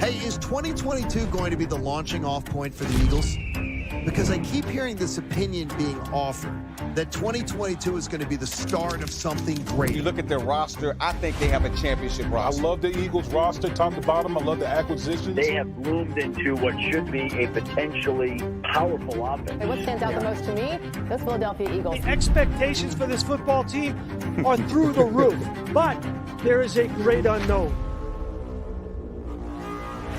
Hey, is 2022 going to be the launching off point for the Eagles? Because I keep hearing this opinion being offered that 2022 is going to be the start of something great. You look at their roster, I think they have a championship roster. I love the Eagles roster, top to bottom. I love the acquisitions. They have bloomed into what should be a potentially powerful offense. And what stands out the most to me? Those Philadelphia Eagles. The expectations for this football team are through the roof, but there is a great unknown.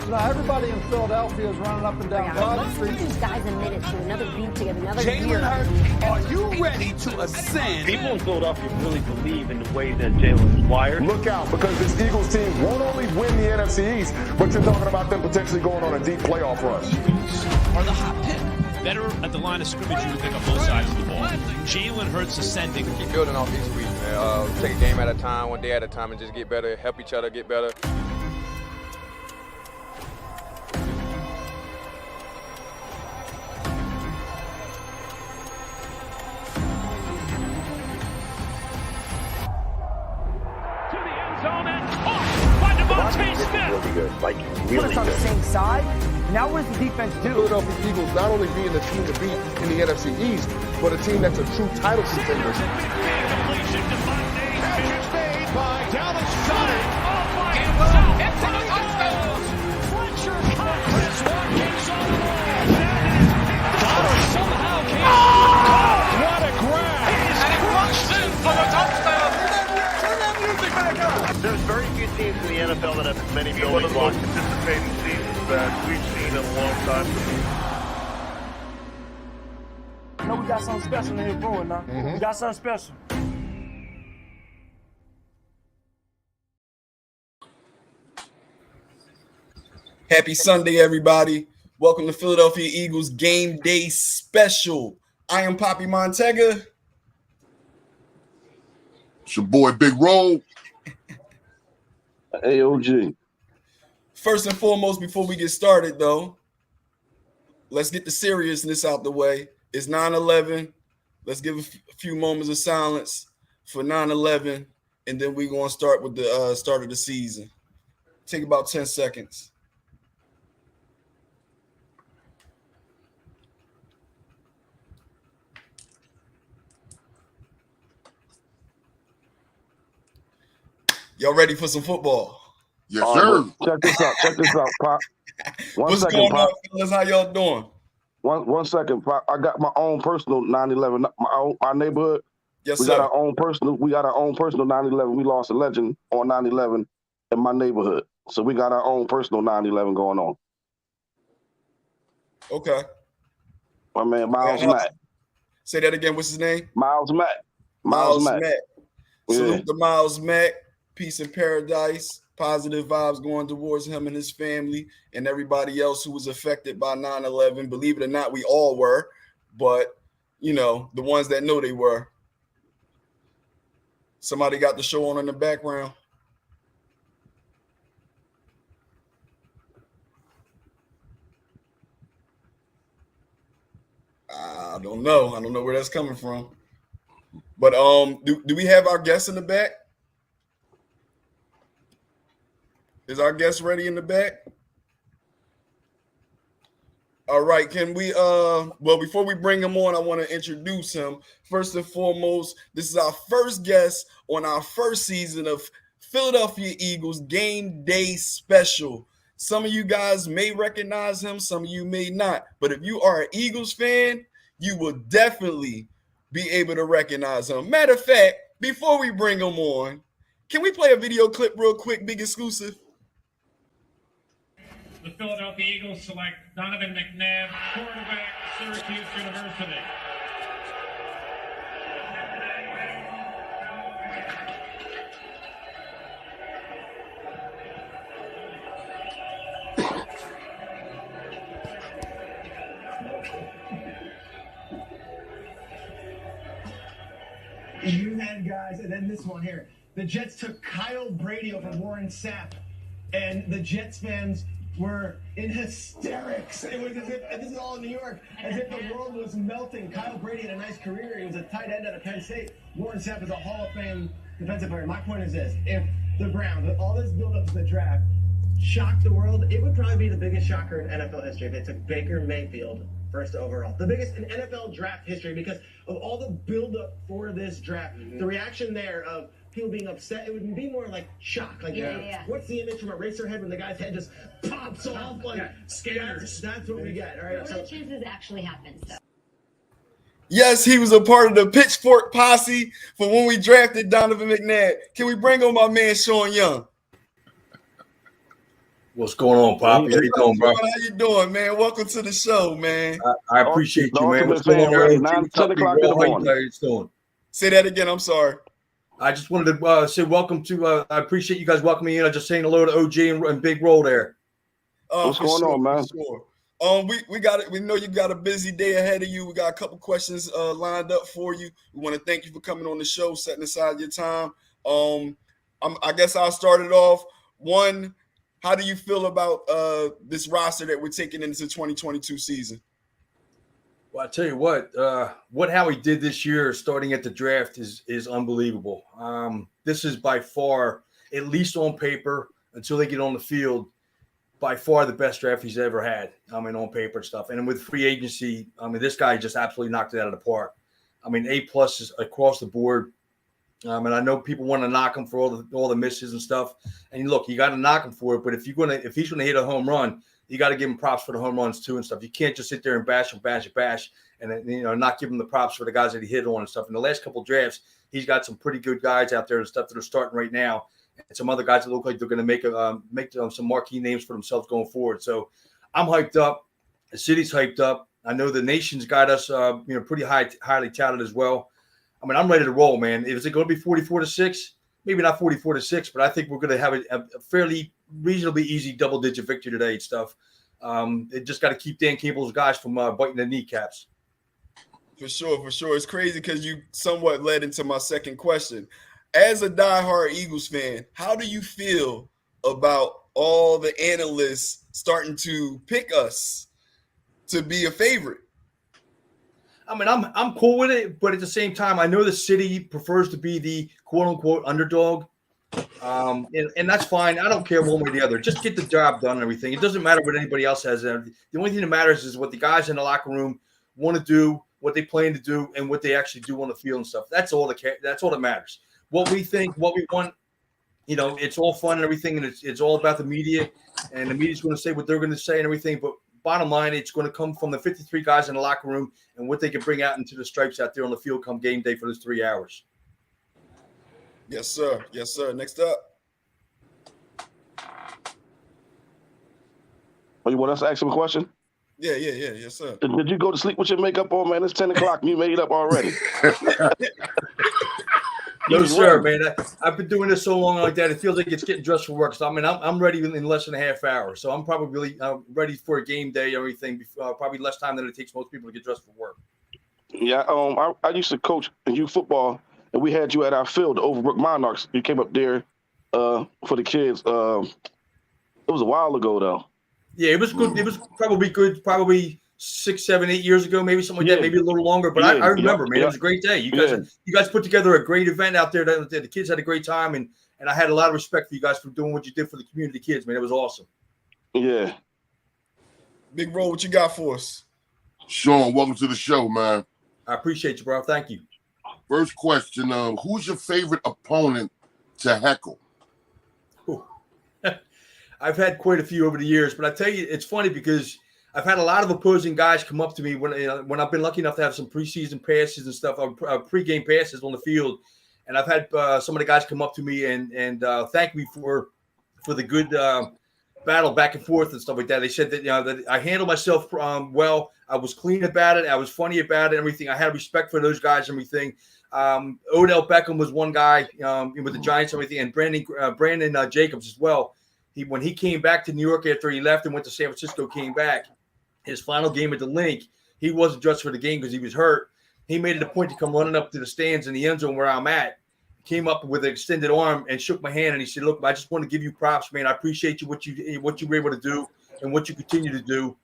Now everybody in Philadelphia is running up and down Broad Street. These guys admitted to another beat together, another year. Jalen Hurts, are you ready to ascend? People in Philadelphia really believe in the way that Jalen is wired. Look out, because this Eagles team won't only win the NFC East, but you're talking about them potentially going on a deep playoff run. Eagles are the hot pick. Better at the line of scrimmage, you would think, on both sides of the ball. Jalen Hurts ascending. Keep building off each week, man. Take a game at a time, one day at a time, and just get better, help each other get better. Really good, like really on good. the same side. Now what does the defense do? Philadelphia Eagles not only being the team to beat in the NFC East, but a team that's a true title contender. Catch made by Dallas Goedert. Oh my God! It's a touchdown! Fletcher caught Chris Watkins on the wall. Goedert somehow came. What a grab! And he rushed in for the touchdown. Turn that music back up. There's very few teams in the NFL that have as many building blocks. One of the most anticipating seasons that we've seen in a long time. I know we got something special in here brewing now. We got something special. Happy Sunday, everybody. Welcome to Philadelphia Eagles Game Day Special. I am Poppy Montega. It's your boy, Big Roll. AOG. First and foremost, before we get started, though, let's get the seriousness out the way. It's 9/11. Let's give a few moments of silence for 9/11, and then we're going to start with the start of the season. Take about 10 seconds. Y'all ready for some football? Yes, sir. Check this out, Pop. What's going on, fellas? How y'all doing? One second, Pop. I got my own personal 9/11. My neighborhood. Yes, we sir. got our own personal 9/11. We lost a legend on 9/11 in my neighborhood. So we got our own personal 9/11 going on. Okay. My man, Miles Mack. Say that again. What's his name? Miles Mack. Miles Mack. Yeah. Salute to Miles Mack. Peace and paradise. Positive vibes going towards him and his family and everybody else who was affected by 9/11. Believe it or not, we all were. But, you know, the ones that know they were. Somebody got the show on in the background. I don't know. I don't know where that's coming from. But do we have our guests in the back? Is our guest ready in the back? All right, can we well, before we bring him on, I want to introduce him. First and foremost, this is our first guest on our first season of Philadelphia Eagles Game Day Special. Some of you guys may recognize him, some of you may not. But if you are an Eagles fan, you will definitely be able to recognize him. Matter of fact, before we bring him on, can we play a video clip real quick, big exclusive? The Philadelphia Eagles select Donovan McNabb, quarterback, Syracuse University. You had guys, and then this one here. The Jets took Kyle Brady over Warren Sapp, and the Jets fans were in hysterics. It was as if, and this is all in New York, as if the world was melting. Kyle Brady had a nice career. He was a tight end out of Penn State. Warren Sapp is a Hall of Fame defensive player. My point is this: if the Browns, with all this build-up to the draft, shock the world, it would probably be the biggest shocker in NFL history if they took Baker Mayfield first overall. The biggest in NFL draft history because of all the buildup for this draft. The reaction there of people being upset, it would be more like shock. Like, what's the image from Eraserhead when the guy's head just pops off? Like, scanners. That's what we get. All right. What are the chances it actually happens, though? Yes, he was a part of the Pitchfork posse for when we drafted Donovan McNabb. Can we bring on my man Sean Young? What's going on, Poppy? How you doing, bro? How you doing, man? Welcome to the show, man. I appreciate you, man. What's going on, Ray? man? 10 o'clock in the morning. How you doing? Say that again. I'm sorry. I just wanted to say welcome to. I appreciate you guys welcoming me in. I'm just saying hello to OG and Big Roll there. What's going on, man? Sure. We got it. We know you got a busy day ahead of you. We got a couple questions lined up for you. We want to thank you for coming on the show, setting aside your time. I guess I'll start it off. One, how do you feel about this roster that we're taking into the 2022 season? Well, I tell you what Howie did this year, starting at the draft, is unbelievable. This is by far, at least on paper, until they get on the field, by far the best draft he's ever had. I mean, on paper and stuff. And with free agency, I mean, this guy just absolutely knocked it out of the park. I mean, A+ is across the board. And I know people want to knock him for all the misses and stuff. And look, you got to knock him for it. But if he's gonna hit a home run, you got to give him props for the home runs too and stuff. You can't just sit there and bash, and then, not give him the props for the guys that he hit on and stuff. In the last couple of drafts, he's got some pretty good guys out there and stuff that are starting right now, and some other guys that look like they're going to make some marquee names for themselves going forward. So I'm hyped up. The city's hyped up. I know the nation's got us, pretty highly touted as well. I mean, I'm ready to roll, man. Is it going to be 44-6? Maybe not 44-6, but I think we're going to have a fairly reasonably easy double-digit victory today and stuff. They just got to keep Dan Cable's guys from biting the kneecaps. For sure. It's crazy because you somewhat led into my second question. As a diehard Eagles fan, how do you feel about all the analysts starting to pick us to be a favorite? I mean, I'm cool with it, but at the same time, I know the city prefers to be the quote-unquote underdog. And that's fine. I don't care one way or the other. Just get the job done and everything. It doesn't matter what anybody else has. The only thing that matters is what the guys in the locker room want to do, what they plan to do, and what they actually do on the field and stuff. That's all that matters. What we think, what we want, it's all fun and everything, and it's all about the media, and the media's going to say what they're going to say and everything. But bottom line, it's going to come from the 53 guys in the locker room and what they can bring out into the stripes out there on the field come game day for those 3 hours. Yes, sir. Next up. Oh, you want us to ask him a question? Yeah. Yes, sir. Did you go to sleep with your makeup on, man? It's 10 o'clock. You made up already. No, sir, man. I've been doing this so long like that. It feels like it's getting dressed for work. So, I mean, I'm ready in less than a half hour. So I'm probably ready for a game day or everything. Probably less time than it takes most people to get dressed for work. Yeah, I used to coach youth football, and we had you at our field, the Overbrook Monarchs. You came up there for the kids. It was a while ago, though. Yeah, it was good. It was probably good. Probably 6, 7, 8 years ago, maybe something like that, maybe a little longer. But I remember, man, it was a great day. You guys put together a great event out there. The kids had a great time, and I had a lot of respect for you guys for doing what you did for the community kids, man. It was awesome. Yeah. Big Bro, what you got for us? Sean, welcome to the show, man. I appreciate you, bro. Thank you. First question, who's your favorite opponent to heckle? I've had quite a few over the years, but I tell you, it's funny because I've had a lot of opposing guys come up to me when I've been lucky enough to have some preseason passes and stuff, pregame passes on the field, and I've had some of the guys come up to me and thank me for the good battle back and forth and stuff like that. They said that that I handled myself well. I was clean about it. I was funny about it. And everything. I had respect for those guys and everything. Odell Beckham was one guy with the Giants and everything, and Brandon Jacobs as well. When he came back to New York after he left and went to San Francisco, came back, his final game at the Link, he wasn't dressed for the game because he was hurt. He made it a point to come running up to the stands in the end zone where I'm at, came up with an extended arm and shook my hand, and he said, "Look, I just want to give you props, man. I appreciate you what you were able to do and what you continue to do."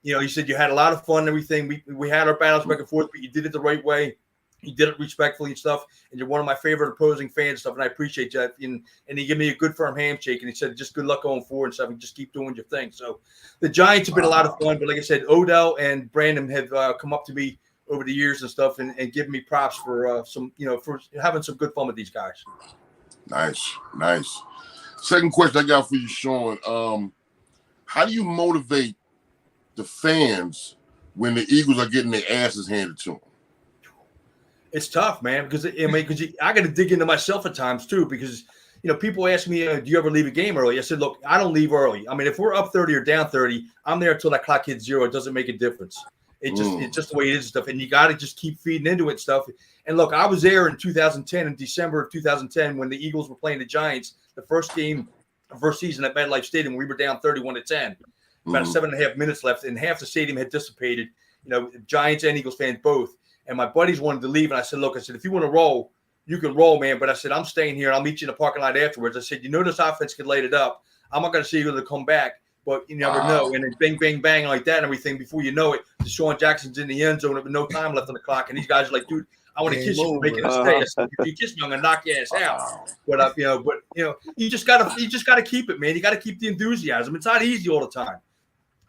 He said you had a lot of fun and everything. We had our battles back and forth, but you did it the right way. You did it respectfully and stuff, and you're one of my favorite opposing fans and stuff, and I appreciate that. And he gave me a good firm handshake, and he said, just good luck going forward and stuff, and just keep doing your thing. So the Giants have been a lot of fun, but like I said, Odell and Brandon have come up to me over the years and stuff and given me props for for having some good fun with these guys. Nice. Second question I got for you, Sean. How do you motivate the fans when the Eagles are getting their asses handed to them? It's tough, man, because I got to dig into myself at times too. Because people ask me, "Do you ever leave a game early?" I said, "Look, I don't leave early. I mean, if we're up 30 or down 30, I'm there until that clock hits 0. It doesn't make a difference. It's just the way it is and stuff. And you got to just keep feeding into it and stuff. And look, I was there in 2010, in December of 2010, when the Eagles were playing the Giants, the first season at MetLife Stadium. We were down 31-10, about 7.5 minutes left, and half the stadium had dissipated. Giants and Eagles fans both. And my buddies wanted to leave. And I said, look, if you want to roll, you can roll, man. But I said, I'm staying here. I'll meet you in the parking lot afterwards. I said, this offense can light it up. I'm not going to see you to come back, but you never know. And then bang, bang, bang like that and everything. Before you know it, Deshaun Jackson's in the end zone with no time left on the clock. And these guys are like, dude, I want to kiss you for making a stay. I said, if you kiss me, I'm going to knock your ass out. But, you just got to keep it, man. You got to keep the enthusiasm. It's not easy all the time.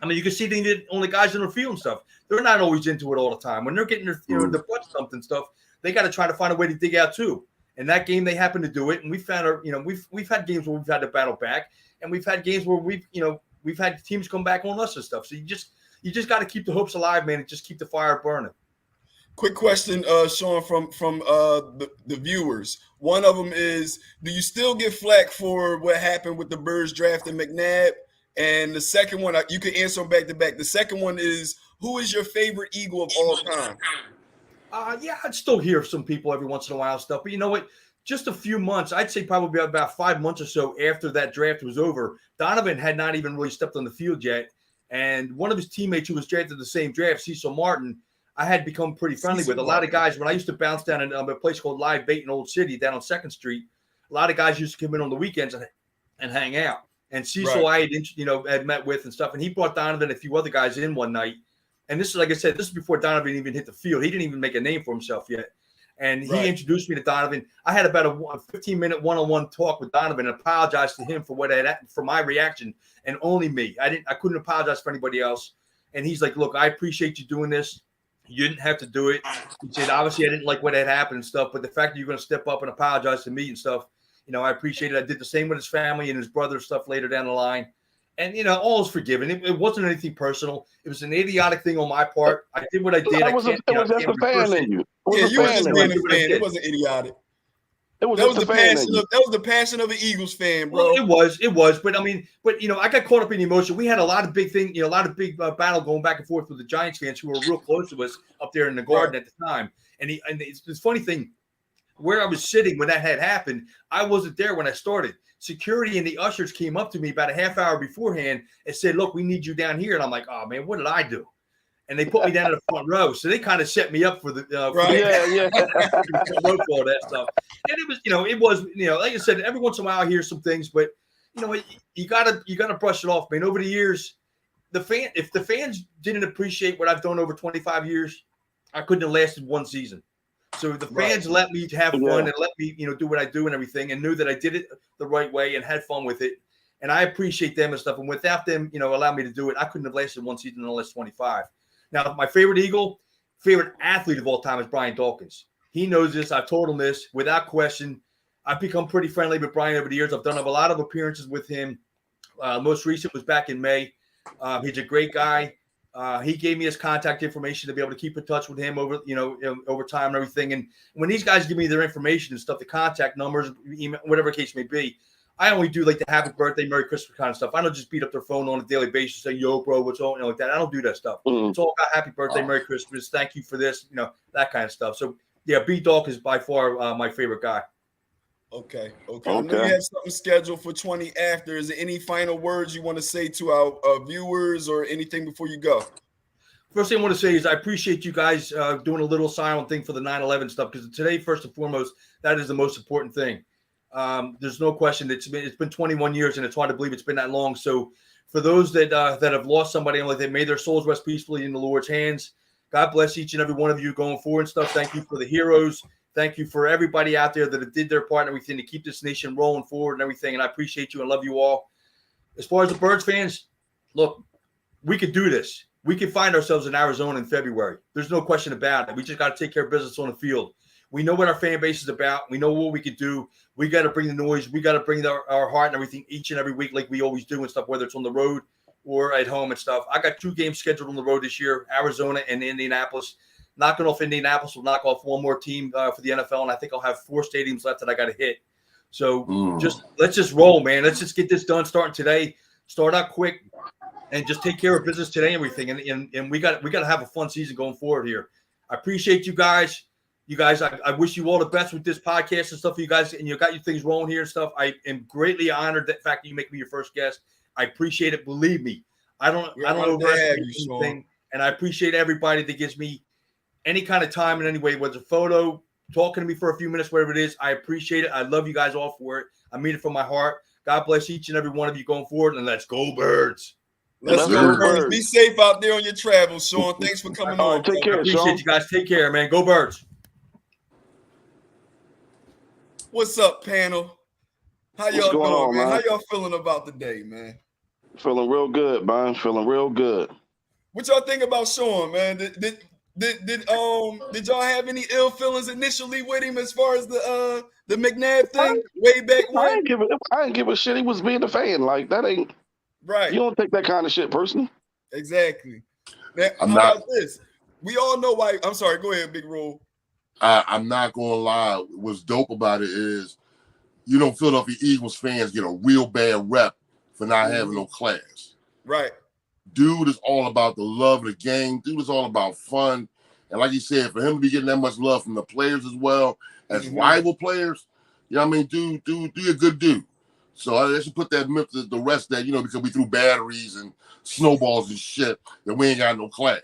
I mean, you can see the only guys in the field and stuff. They're not always into it all the time. When they're getting their butt stumped and stuff, they got to try to find a way to dig out too. And that game, they happen to do it. And we found we've had games where we've had to battle back, and we've had games where we've had teams come back on us and stuff. So you just got to keep the hopes alive, man, and just keep the fire burning. Quick question, Sean, from the viewers. One of them is, do you still get flack for what happened with the Birds drafting McNabb? And the second one, you can answer them back to back. The second one is, who is your favorite Eagle of all time? I'd still hear some people every once in a while and stuff. But you know what? Just a few months, I'd say probably about 5 months or so after that draft was over, Donovan had not even really stepped on the field yet. And one of his teammates who was drafted the same draft, Cecil Martin, I had become pretty friendly with. A lot of guys, when I used to bounce down in a place called Live Bait in Old City down on 2nd Street, a lot of guys used to come in on the weekends and hang out. And Cecil, I had met with and stuff, and he brought Donovan and a few other guys in one night. And this is, like I said, this is before Donovan even hit the field. He didn't even make a name for himself yet. And he introduced me to Donovan. I had about a 15-minute one-on-one talk with Donovan and apologized to him for my reaction, and only me. I couldn't apologize for anybody else. And he's like, look, I appreciate you doing this. You didn't have to do it. He said, obviously, I didn't like what had happened and stuff, but the fact that you're going to step up and apologize to me and stuff, I appreciate it. I did the same with his family and his brother stuff later down the line. And, all is forgiven. It wasn't anything personal. It was an idiotic thing on my part. I did what I did. It was just a fan in you. You were just being a fan. It wasn't idiotic. That was the passion of an Eagles fan, bro. Well, it was. But I got caught up in the emotion. We had a lot of big things, a lot of big battle going back and forth with the Giants fans who were real close to us up there in the Garden at the time. And it's this funny thing. Where I was sitting when that had happened, I wasn't there when I started. Security and the ushers came up to me about a half hour beforehand and said, look, we need you down here. And I'm like, oh, man, what did I do? And they put me down in the front row. So they kind of set me up for the all that stuff. And it was, like I said, every once in a while I hear some things, but you gotta brush it off, man. Over the years, if the fans didn't appreciate what I've done over 25 years, I couldn't have lasted one season. So the fans let me have fun and let me, do what I do and everything, and knew that I did it the right way and had fun with it. And I appreciate them and stuff. And without them, allow me to do it, I couldn't have lasted one season unless 25. Now, my favorite athlete of all time is Brian Dawkins. He knows this. I've told him this without question. I've become pretty friendly with Brian over the years. I've done a lot of appearances with him. Most recent was back in May. He's a great guy. He gave me his contact information to be able to keep in touch with him over time and everything. And when these guys give me their information and stuff, the contact numbers, email, whatever the case may be, I only do like the happy birthday, Merry Christmas kind of stuff. I don't just beat up their phone on a daily basis, say, yo, bro, what's on, like that. I don't do that stuff. It's all about happy birthday, Merry Christmas, thank you for this, that kind of stuff. So yeah, B Dawk is by far my favorite guy. Okay. I know you have something scheduled for 20 after. Is there any final words you want to say to our viewers or anything before you go? First thing I want to say is I appreciate you guys doing a little silent thing for the 9/11 stuff, because today, first and foremost, that is the most important thing. There's no question it's been 21 years, and it's hard to believe it's been that long. So for those that have lost somebody, like they may their souls rest peacefully in the Lord's hands. God bless each and every one of you going forward and stuff. Thank you for the heroes. Thank you for everybody out there that did their part and everything to keep this nation rolling forward and everything. And I appreciate you and love you all. As far as the Birds fans, look, we could do this. We could find ourselves in Arizona in February. There's no question about it. We just got to take care of business on the field. We know what our fan base is about. We know what we could do. We got to bring the noise. We got to bring our heart and everything each and every week like we always do and stuff, whether it's on the road or at home and stuff. I got 2 games scheduled on the road this year, Arizona and Indianapolis. Knocking off Indianapolis will knock off one more team for the NFL, and I think I'll have 4 stadiums left that I got to hit. So let's just roll, man. Let's just get this done starting today. Start out quick and just take care of business today and everything. And we got to have a fun season going forward here. I appreciate you guys. You guys, I wish you all the best with this podcast and stuff for you guys, and you got your things rolling here and stuff. I am greatly honored that fact that you make me your first guest. I appreciate it. Believe me, I don't overestimate anything, and I appreciate everybody that gives me any kind of time in any way, whether it's a photo, talking to me for a few minutes, whatever it is. I appreciate it. I love you guys all for it. I mean it from my heart. God bless each and every one of you going forward, and let's go Birds. Let's go Birds. Be safe out there on your travels, Sean. Thanks for coming on. Take care, appreciate Sean. you guys. Take care, man. Go Birds. What's up, panel? How y'all doing, on, man? man? How y'all feeling about the day, man? Feeling real good, man. Feeling real good. What y'all think about Sean, man? Did y'all have any ill feelings initially with him as far as the McNabb thing way back when? I ain't give a shit. He was being a fan. Like that ain't right. You don't take that kind of shit personally. Exactly. Now, how about this? We all know why. I'm sorry. Go ahead, Big Roll. I'm not gonna lie. What's dope about it is, Philadelphia Eagles fans get a real bad rep for not having no class. Right. Dude is all about the love of the game. Dude is all about fun. And like you said, for him to be getting that much love from the players as well as rival players, dude, you're a good dude. So I should put that myth to the rest that, because we threw batteries and snowballs and shit, that we ain't got no class.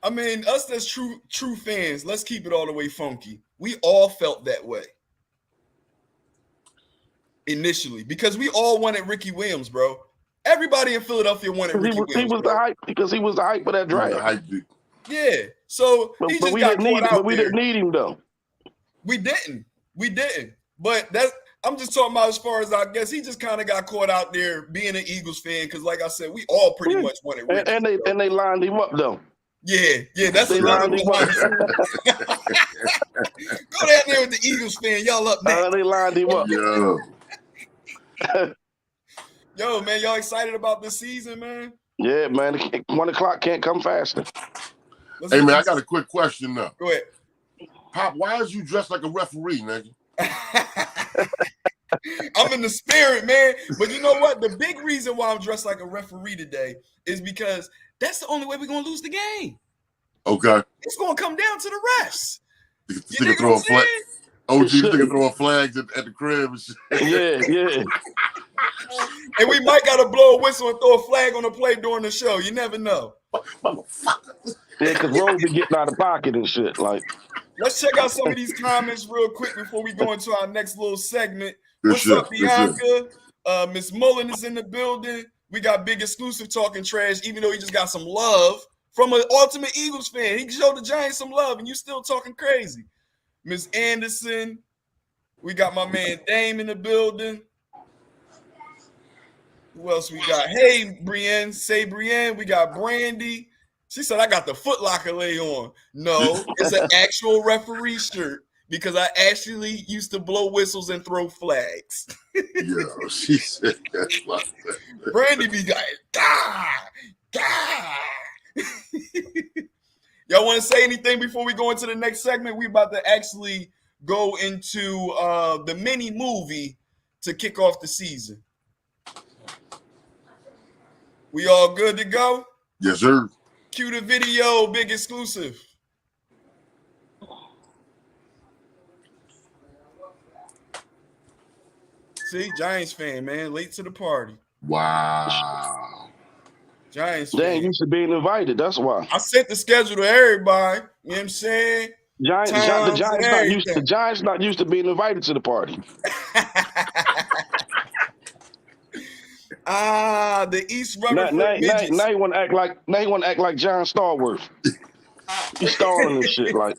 I mean, us that's true fans, let's keep it all the way funky. We all felt that way initially because we all wanted Ricky Williams, bro. Everybody in Philadelphia wanted Ricky Williams. He was the hype because he was the hype of that draft. Yeah. So he just got caught out there. We didn't need him though. We didn't. But I'm just talking about as far as I guess he just kind of got caught out there being an Eagles fan because, like I said, we all pretty much wanted Ricky. And they lined him up though. Yeah, that's another one. Go down there with the Eagles fan, y'all up next. They lined him up. Yo, man, y'all excited about this season, man? Yeah, man. 1 o'clock can't come faster. Hey, man, I got a quick question now. Go ahead. Pop, why is you dressed like a referee, nigga? I'm in the spirit, man. But you know what? The big reason why I'm dressed like a referee today is because that's the only way we're going to lose the game. Okay. It's going to come down to the refs. You can throw a flag. OG, you can throw a flag at the crib and shit. Yeah. And we might got to blow a whistle and throw a flag on the play during the show. You never know. Motherfucker. Yeah, because Rose be getting out of pocket and shit. Like, let's check out some of these comments real quick before we go into our next little segment. What's up, Bianca? Miss Mullen is in the building. We got Big Exclusive talking trash, even though he just got some love from an ultimate Eagles fan. He showed the Giants some love, and you still talking crazy. Miss Anderson. We got my man Dame in the building. Who else we got? Hey, Brienne. Say Brienne. We got Brandy. She said, I got the Foot Locker lay on. No, it's an actual referee shirt because I actually used to blow whistles and throw flags. Yo, she said that. Brandy be like, God. Y'all want to say anything before we go into the next segment? We about to actually go into the mini movie to kick off the season. We all good to go? Yes, sir. Cue the video, Big Exclusive. See, Giants fan, man, late to the party. Wow. Giants they fan. ain't used to being invited. That's why. I sent the schedule to everybody. You know what I'm saying? The Giants not used to being invited to the party. The East Rutherford Midgets. Now you want to act like John Starworth. He's stalling and shit. Like,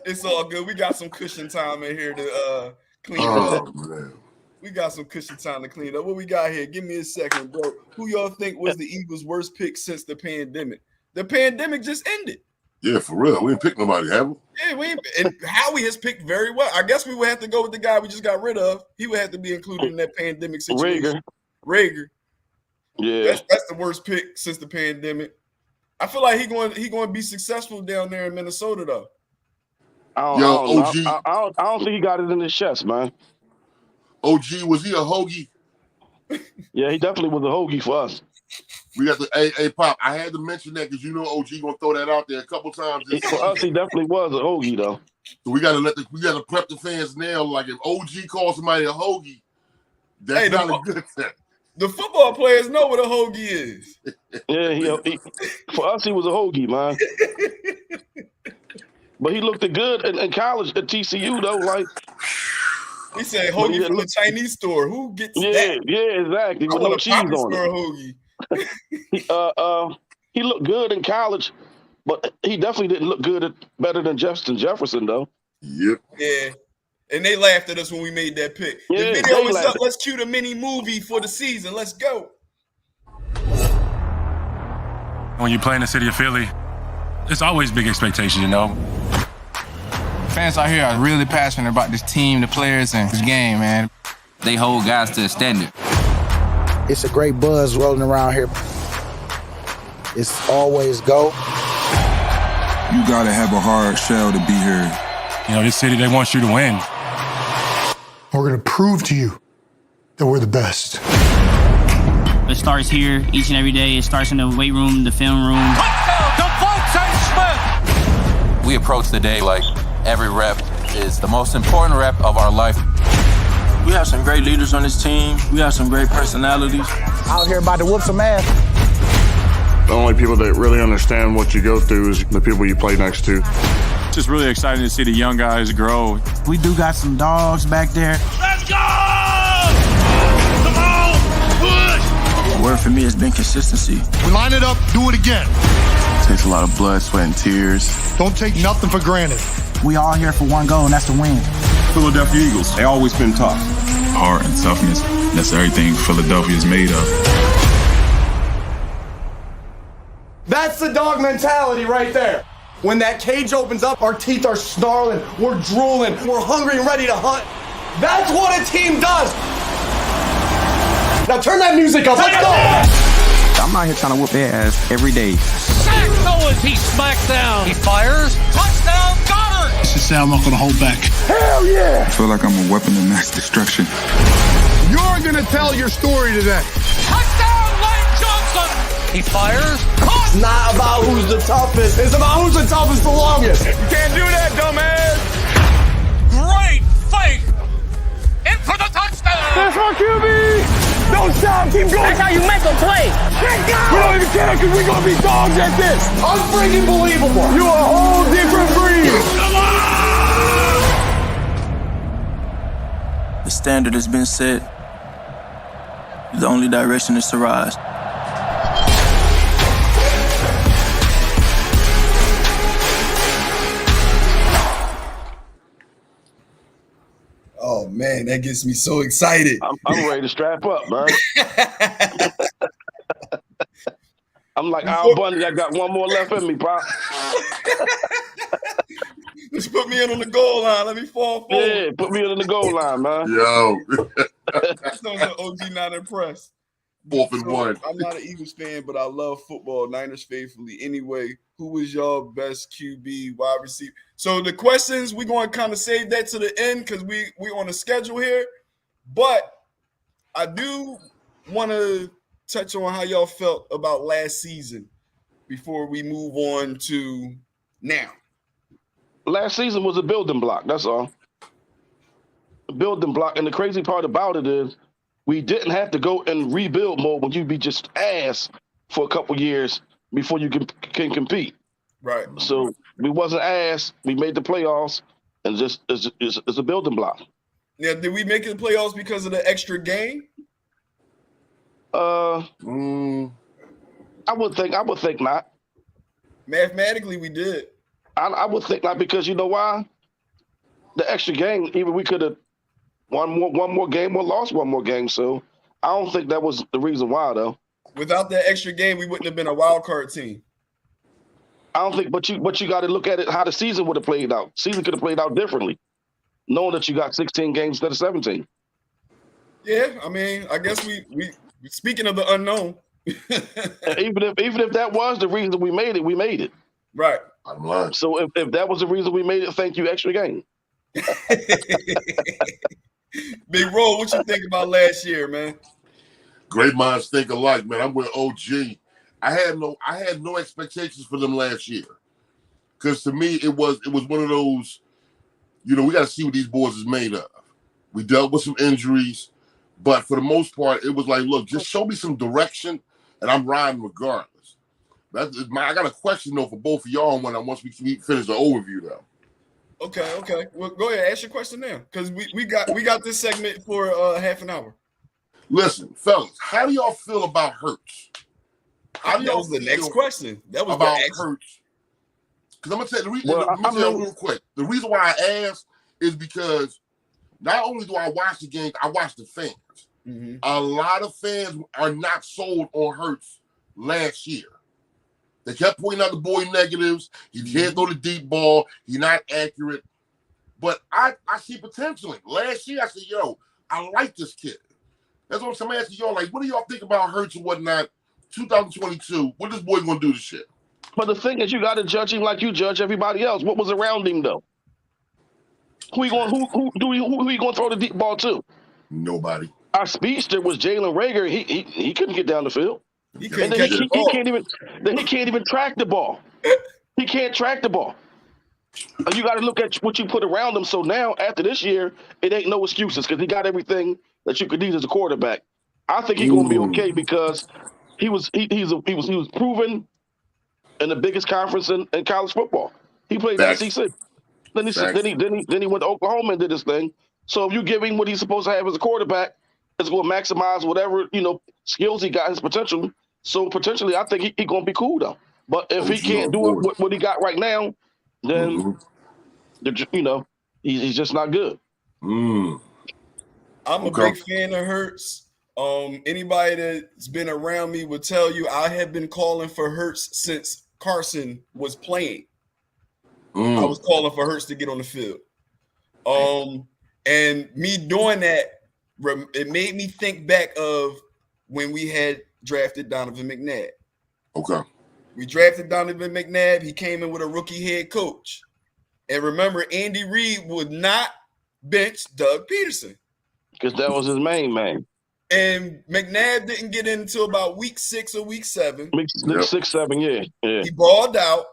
it's all good. We got some cushion time in here to clean up. Man. We got some cushion time to clean up. What we got here? Give me a second, bro. Who y'all think was the Eagles' worst pick since the pandemic? The pandemic just ended. Yeah, for real. We ain't picked nobody, have we? Yeah, we ain't, and Howie has picked very well. I guess we would have to go with the guy we just got rid of. He would have to be included in that pandemic situation. Rager. Yeah, that's the worst pick since the pandemic. I feel like he going to be successful down there in Minnesota though. I don't think he got it in his chest, man. OG, was he a hoagie? Yeah, he definitely was a hoagie for us. We got the hey Pop. I had to mention that because you know OG gonna throw that out there a couple times. For us, he definitely was a hoagie though. So we gotta prep the fans now. Like if OG calls somebody a hoagie, that's not a good thing. The football players know what a hoagie is. Yeah, for us, he was a hoagie, man. But he looked good in college at TCU though. Like he said, hoagie from the Chinese store. Who gets that? Yeah, exactly. With no cheese on it. Hoagie. He looked good in college, but he definitely didn't look good better than Justin Jefferson though. Yep. Yeah. And they laughed at us when we made that pick. Yeah, the video is up. Let's cue the mini movie for the season. Let's go. When you play in the city of Philly, it's always big expectations, you know. Fans out here are really passionate about this team, the players, and this game, man. They hold guys to a standard. It's a great buzz rolling around here. It's always go. You gotta have a hard shell to be here. You know, this city, they want you to win. We're gonna prove to you that we're the best. It starts here each and every day. It starts in the weight room, the film room. Touchdown to Devontae Smith! We approach the day like every rep is the most important rep of our life. We have some great leaders on this team. We have some great personalities. Out here about to whoop some ass. The only people that really understand what you go through is the people you play next to. It's just really exciting to see the young guys grow. We do got some dogs back there. Let's go! Come on, push! The word for me has been consistency. We line it up, do it again. It takes a lot of blood, sweat, and tears. Don't take nothing for granted. We all here for one goal, and that's to win. Philadelphia Eagles, they always been tough. Heart and toughness. That's everything Philadelphia is made of. That's the dog mentality right there. When that cage opens up, our teeth are snarling, we're drooling, we're hungry and ready to hunt. That's what a team does. Now turn that music up, let's go. I'm out here trying to whoop their ass every day. Sack Owens, he smacked down. He fires. Touchdown, Goddard! This is I'm not gonna hold back. Hell yeah! I feel like I'm a weapon of mass destruction. You're gonna tell your story today. Touchdown, Lane Johnson! He fires. It's not about who's the toughest, it's about who's the toughest the longest. You can't do that, dumbass. Great fake! In for the touchdown! That's my QB! Don't stop, keep going! That's how you make a play! Let's go! We don't even care because we're gonna be dogs at this! Unfreaking believable! You're a whole different breed! Come on! The standard has been set. The only direction is to rise. Oh man, that gets me so excited. I'm ready to strap up, man. I'm like Al Bundy. I got one more left in me, Pop. Just put me in on the goal line. Let me fall forward. Yeah, put me in the goal line, man. Yo. OG not impressed. 4th and 1. I'm not an Eagles fan, but I love football. Niners faithfully. Anyway, who was your best QB, wide receiver? So the questions, we're going to kind of save that to the end because we're on a schedule here. But I do want to touch on how y'all felt about last season before we move on to now. Last season was a building block. That's all. A building block. And the crazy part about it is we didn't have to go and rebuild more when you be just ass for a couple years before you can compete. Right. So we wasn't ass. We made the playoffs, and just it's a building block. Now, did we make the playoffs because of the extra game? I I would think not. Mathematically, we did. I would think not because you know why? The extra game, even we could have won one more game or lost one more game. So I don't think that was the reason why, though. Without that extra game, we wouldn't have been a wild card team. I don't think, but you got to look at it how the season would have played out. Season could have played out differently, knowing that you got 16 games instead of 17. Yeah, I mean, I guess we speaking of the unknown. even if that was the reason we made it. Right. I'm lying. So if that was the reason we made it, thank you, extra game. Big Roll, what you think about last year, man? Great minds think alike, man. I'm with OG. I had no expectations for them last year, because to me it was one of those, we got to see what these boys is made of. We dealt with some injuries, but for the most part, it was like, look, just show me some direction, and I'm riding regardless. I got a question though for both of y'all once we finish the overview though. Okay. Well, go ahead, ask your question now, because we got this segment for half an hour. Listen, fellas, how do y'all feel about Hurts? That was the next question. That was about Hurts. Because I'm gonna tell you the reason. Let me tell you real quick. The reason why I asked is because not only do I watch the games, I watch the fans. Mm-hmm. A lot of fans are not sold on Hurts last year. They kept pointing out the boy negatives. He can't throw the deep ball. He's not accurate. But I see potential. Last year, I said, I like this kid. That's what I'm asking y'all. Like, what do y'all think about Hurts and whatnot? 2022, what this boy gonna do this shit? But the thing is, you got to judge him like you judge everybody else. What was around him, though? Who he going to throw the deep ball to? Nobody. Our speedster was Jalen Reagor. He couldn't get down the field. He couldn't catch the ball. He can't even track the ball. He can't track the ball. You got to look at what you put around him. So now, after this year, it ain't no excuses because he got everything that you could need as a quarterback. I think he's going to be okay because he was proven in the biggest conference in college football. He played the SEC. Then he went to Oklahoma and did his thing. So if you give him what he's supposed to have as a quarterback, it's going to maximize whatever skills he got, his potential. So potentially, I think he's going to be cool though. But if he can't do what he got right now, then he's just not good. I'm a big fan of Hurts. Anybody that's been around me would tell you I have been calling for Hurts since Carson was playing. I was calling for Hurts to get on the field. And me doing that, it made me think back of when we had drafted Donovan McNabb. Okay. We drafted Donovan McNabb. He came in with a rookie head coach. And remember, Andy Reid would not bench Doug Peterson. Because that was his main man. And McNabb didn't get in until about week 6 or week 7. Week 6, 7, yeah. He balled out.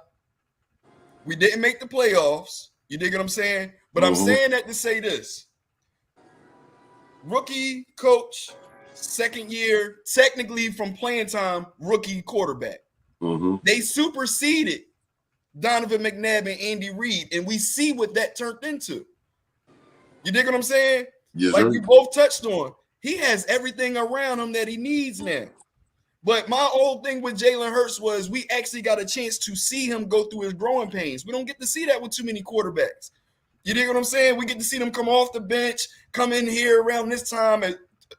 We didn't make the playoffs. You dig what I'm saying? But I'm saying that to say this. Rookie coach, second year, technically from playing time, rookie quarterback. They superseded Donovan McNabb and Andy Reid, and we see what that turned into. You dig what I'm saying? Yes, like sir. we both touched on. He has everything around him that he needs now. But my old thing with Jalen Hurts was we actually got a chance to see him go through his growing pains. We don't get to see that with too many quarterbacks. You dig what I'm saying? We get to see them come off the bench, come in here around this time,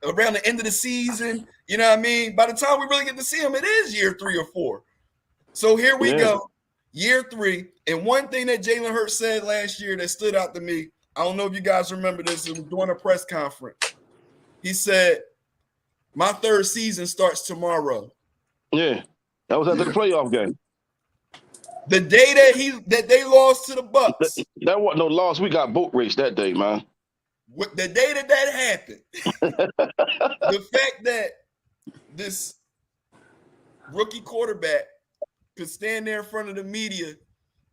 around the end of the season. You know what I mean? By the time we really get to see him, it is year 3 or 4. So here we go, year 3. And one thing that Jalen Hurts said last year that stood out to me, I don't know if you guys remember this, it was during a press conference. He said, my 3rd season starts tomorrow. Yeah, that was after the playoff game. The day that they lost to the Bucks. That wasn't no loss. We got boat race that day, man. The day that happened, the fact that this rookie quarterback could stand there in front of the media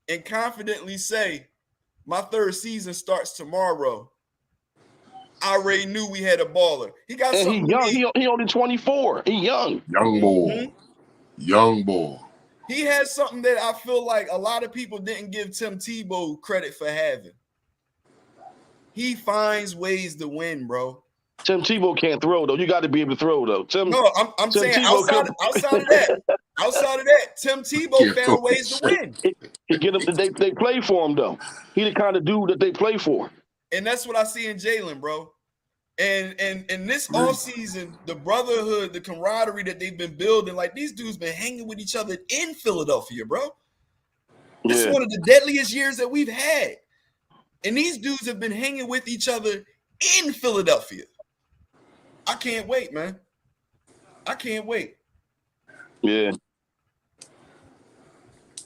and confidently say, my 3rd season starts tomorrow. I already knew we had a baller. He got something. He young. He only 24. He young. Young boy. Young boy. He has something that I feel like a lot of people didn't give Tim Tebow credit for having. He finds ways to win, bro. Tim Tebow can't throw though. You got to be able to throw though. I'm saying outside of that. outside of that, Tim Tebow found ways to win. He get them. They play for him though. He the kind of dude that they play for. And that's what I see in Jalen, bro. And this offseason, the brotherhood, the camaraderie that they've been building, like these dudes been hanging with each other in Philadelphia, bro. This is one of the deadliest years that we've had. And these dudes have been hanging with each other in Philadelphia. I can't wait, man. I can't wait. Yeah.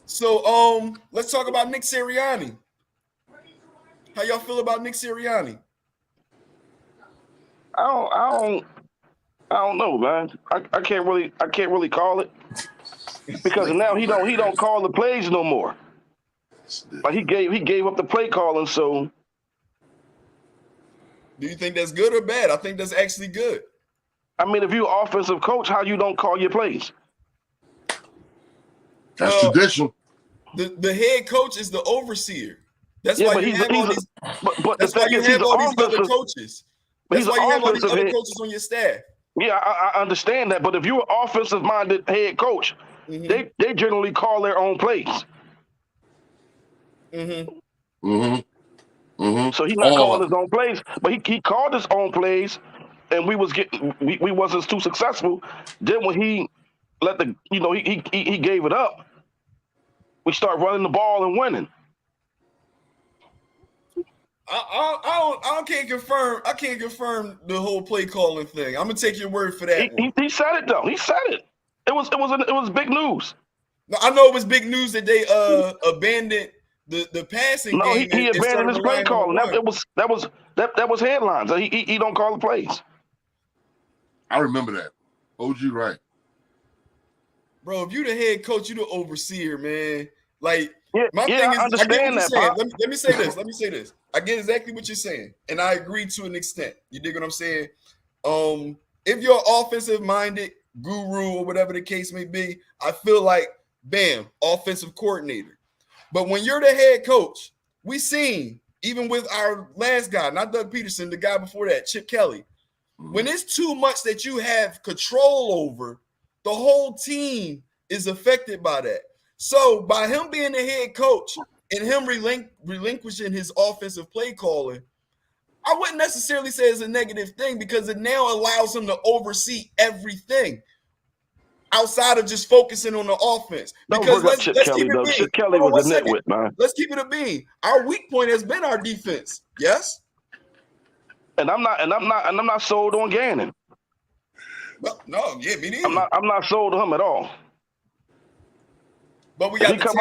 So let's talk about Nick Sirianni. How y'all feel about Nick Sirianni? I don't know, man. I can't really call it because now he don't call the plays no more. Like he gave up the play calling. So, do you think that's good or bad? I think that's actually good. I mean, if you're an offensive coach, how you don't call your plays? That's tradition. The head coach is the overseer. That's why you have all these. That's why you have all these other coaches. That's why you have all these other coaches on your staff. Yeah, I understand that. But if you're an offensive-minded head coach, they generally call their own plays. So he's not calling his own plays, but he called his own plays, and we wasn't too successful. Then when he let he gave it up, we start running the ball and winning. I can't confirm. I can't confirm the whole play calling thing. I'm gonna take your word for that. He said it though. He said it. It was big news. No, I know it was big news that they abandoned the passing game. He abandoned his play calling. That was headlines. He don't call the plays. I remember that. OG right. Bro, if you the head coach, you the overseer, man. Like my thing is, I get what you're saying. Let me say this. Let me say this. I get exactly what you're saying, and I agree to an extent. You dig what I'm saying? If you're offensive-minded guru or whatever the case may be, I feel like, bam, offensive coordinator. But when you're the head coach, we seen, even with our last guy, not Doug Peterson, the guy before that, Chip Kelly, when it's too much that you have control over, the whole team is affected by that. So by him being the head coach and him relinquishing his offensive play calling, I wouldn't necessarily say it's a negative thing because it now allows him to oversee everything outside of just focusing on the offense. Because let's keep it a bean. Chip Kelly was a nitwit, man. Let's keep it a bean. Our weak point has been our defense. Yes. And I'm not sold on Gannon. No, yeah, me neither. I'm not sold on him at all. But we got if he come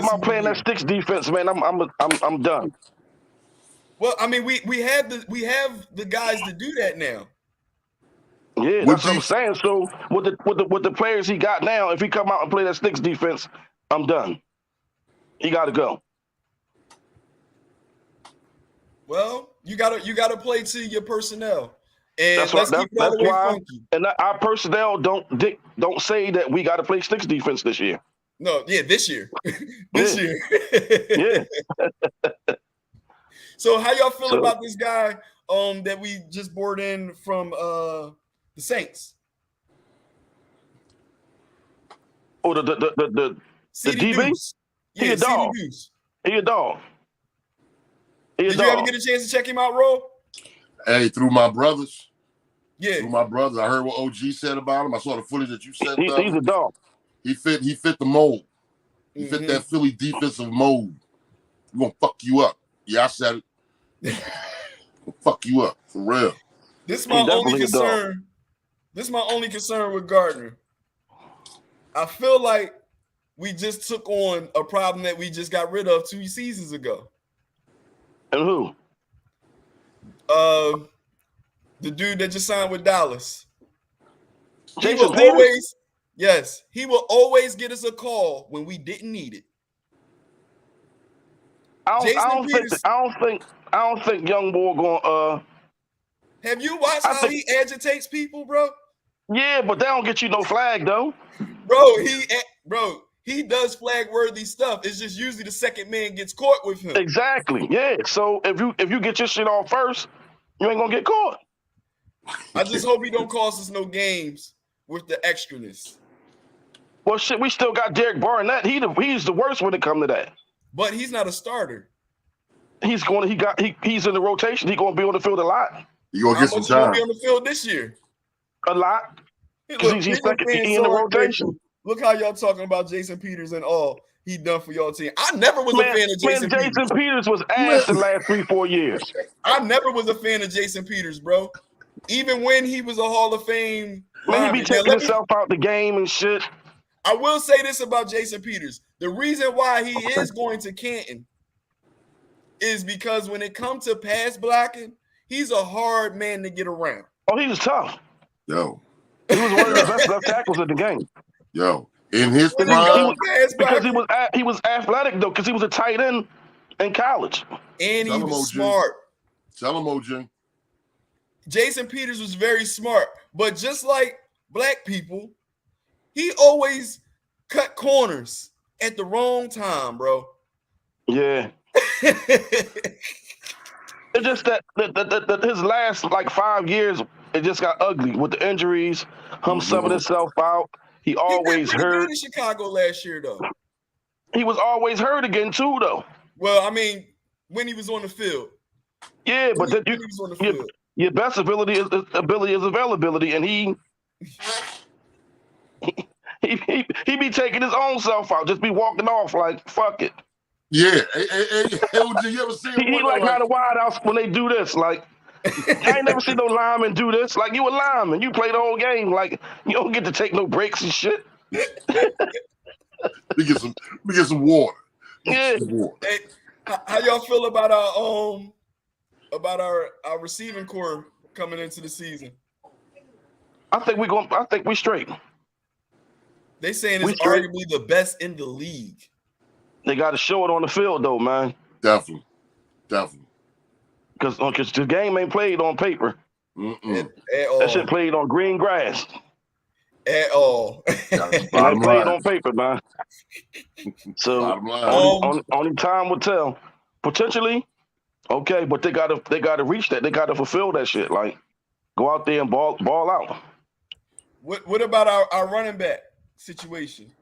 out playing that sticks defense, man, I'm done. Well, I mean, we have the guys to do that now. Yeah, that's what I'm saying. So with the players he got now, if he come out and play that sticks defense, I'm done. He got to go. Well, you gotta play to your personnel. And that's let's keep it all the way why, funky. And our personnel don't say that we got to play sticks defense this year. No, yeah, this year. Year. Yeah. So how y'all feel about this guy that we just brought in from the Saints? Oh, the DB? He a dog. He a dog. Did you ever get a chance to check him out, Ro? Hey, through my brothers. Yeah. Through my brothers. I heard what OG said about him. I saw the footage that you sent. He's a dog. He fit the mold. He fit that Philly defensive mold. We're gonna fuck you up. Yeah, I said it. Fuck you up. For real. This is my only concern. This is my only concern with Gardner. I feel like we just took on a problem that we just got rid of 2 seasons ago. And who? The dude that just signed with Dallas. He Jason will always get us a call when we didn't need it. I don't think young boy gonna. Have you watched how he agitates people, bro? Yeah, but that don't get you no flag though. Bro, he does flag-worthy stuff. It's just usually the second man gets caught with him. Exactly. Yeah. So if you get your shit on first, you ain't gonna get caught. I just hope he don't cost us no games with the extraness. Well, shit, we still got Derek Barnett. He's the worst when it comes to that. But he's not a starter. He's in the rotation. He's going to be on the field a lot. You gonna get some How much time? he on the field this year? A lot. Look, He's in the rotation. Look how y'all talking about Jason Peters and all he done for y'all team. I never was a fan of Jason Peters. Jason Peters was ass the last 3-4 years. I never was a fan of Jason Peters, bro. Even when he was a Hall of Fame. Man, he be taking himself out the game and shit. I will say this about Jason Peters. The reason why he is going to Canton is because when it comes to pass blocking, he's a hard man to get around. Oh, he was tough. Yo. He was one of the best left tackles in the game. Yo. In his prime, because he was athletic though, because he was a tight end in college. And he was smart. Tell him, OJ. Jason Peters was very smart, but just like black people, he always cut corners at the wrong time, bro. Yeah. It's just that his last like 5 years, it just got ugly with the injuries, him subbing himself out. He always hurt. In Chicago last year, though. He was always hurt again too, though. Well, I mean, when he was on the field. Yeah, but your best ability is availability, and he be taking his own self out, just be walking off like fuck it. Yeah, OJ, you ever seen he like how the wide outs when they do this, like. I ain't never seen no lineman do this. Like, you a lineman. You play the whole game. Like, you don't get to take no breaks and shit. We get some water. Yeah. Hey, how y'all feel about our receiving core coming into the season? I think we straight. They saying it's arguably the best in the league. They got to show it on the field, though, man. Definitely. Because the game ain't played on paper. At all. That shit played on green grass. At all. They played on paper, man. So only time will tell. Potentially, okay, but they gotta reach that. They gotta fulfill that shit. Like, go out there and ball out. What about our running back situation?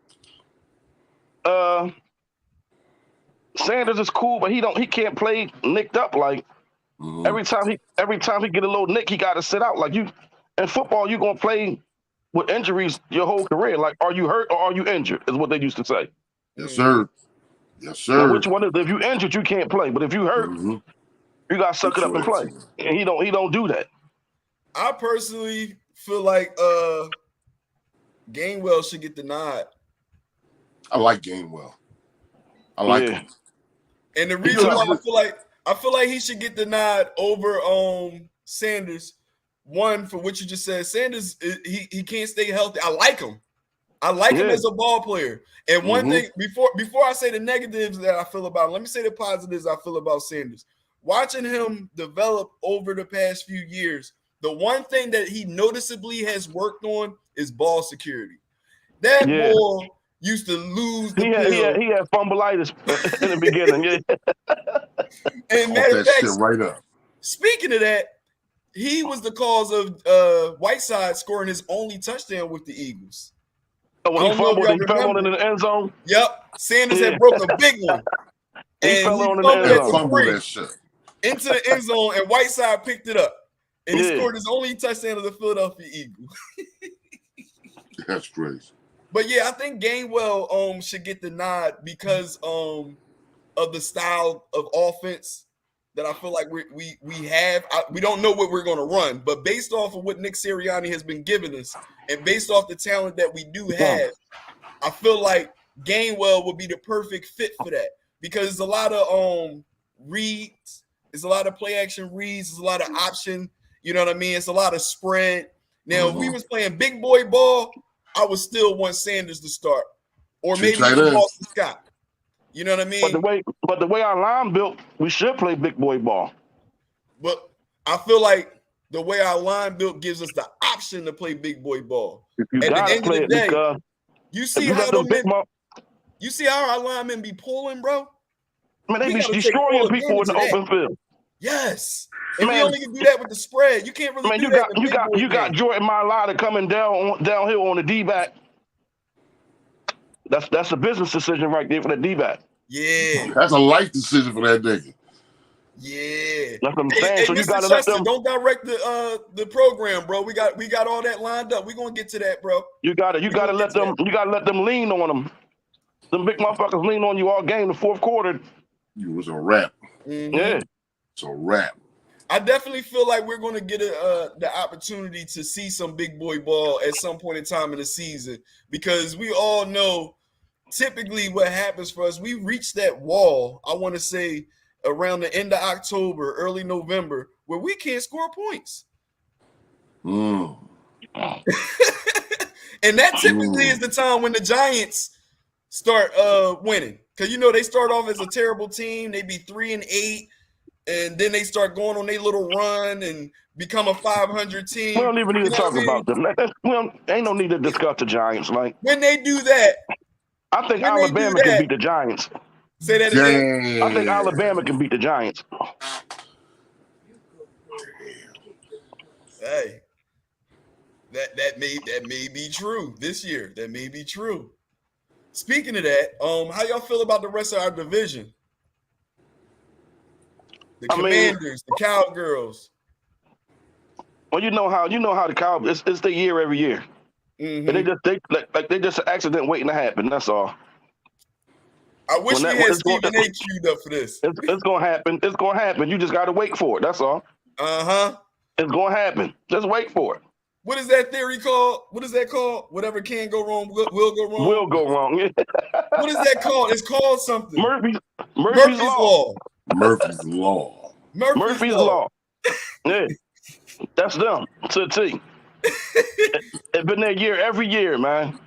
Sanders is cool, but he can't play nicked up. Like, every time he get a little nick, he got to sit out. Like, you in football, you gonna play with injuries your whole career. Like, are you hurt or are you injured? Is what they used to say. Yes, sir. Now, which one is? If you injured, you can't play. But if you hurt, you gotta suck it up and play. And he don't do that. I personally feel like Gainwell should get the nod. I like Gainwell. I like him. And the reason why I feel like he should get the nod over Sanders. One, for what you just said, Sanders he can't stay healthy. I like him. I like him as a ball player. And one thing before I say the negatives that I feel about him, let me say the positives I feel about Sanders. Watching him develop over the past few years, the one thing that he noticeably has worked on is ball security. That boy used to lose the field. He had fumbleitis in the beginning. And matter of fact, shit right up. Speaking of that, he was the cause of Whiteside scoring his only touchdown with the Eagles. Oh, when he fumbled and he fell on in the end zone? Yep. Sanders had broke a big one. He fell on in the end zone. Fumbled that shit. Into the end zone, and Whiteside picked it up. And he scored his only touchdown of the Philadelphia Eagles. That's crazy. But yeah, I think Gainwell should get the nod because of the style of offense that I feel like we have. We don't know what we're going to run, but based off of what Nick Sirianni has been giving us, and based off the talent that we do have, I feel like Gainwell would be the perfect fit for that because there's a lot of reads, there's a lot of play action reads, there's a lot of option. You know what I mean? It's a lot of spread. Now, if we was playing big boy ball, I would still want Sanders to start, or maybe even Boston Scott. You know what I mean? But the way our line built, we should play big boy ball. But I feel like the way our line built gives us the option to play big boy ball. At the end of the day, you see how our linemen be pulling, bro? Man, they be destroying people in the open field. Yes. And we only can do that with the spread. You can't really do that. You got Jordan Mailata coming downhill on the D-back. That's a business decision right there for the D-back. Yeah. That's a life decision for that nigga. Yeah. That's what I'm saying. Hey, So you Mr. gotta let Chester, them. don't direct the program, bro. We got all that lined up. We're gonna get to that, bro. You gotta let them. You gotta let them lean on them. Them big motherfuckers lean on you all game. The fourth quarter. You was a wrap. Mm-hmm. Yeah. It's a wrap. I definitely feel like we're going to get the opportunity to see some big boy ball at some point in time in the season, because we all know typically what happens for us. We reach that wall, I want to say, around the end of October, early November, where we can't score points. Mm. And that typically is the time when the Giants start winning, because they start off as a terrible team. They be 3-8. And then they start going on their little run and become a 500 team. We don't even need to talk about them. Ain't no need to discuss the Giants. Like, when they do that, I think Alabama can beat the Giants. Say that again. I think Alabama can beat the Giants. Hey, that may be true this year. That may be true. Speaking of that, how y'all feel about the rest of our division? The Commanders, the Cowgirls. Well, you know how the Cowboys. It's the year every year, and they just an accident waiting to happen. That's all. I wish we had Stephen A. queued up for this. It's gonna happen. It's gonna happen. You just gotta wait for it. That's all. It's gonna happen. Just wait for it. What is that theory called? What is that called? Whatever can go wrong will go wrong. Will go wrong. What is that called? It's called something. Murphy's Law. Murphy's Law. Murphy's Law. Yeah, that's them to a T. It's been their year every year, man.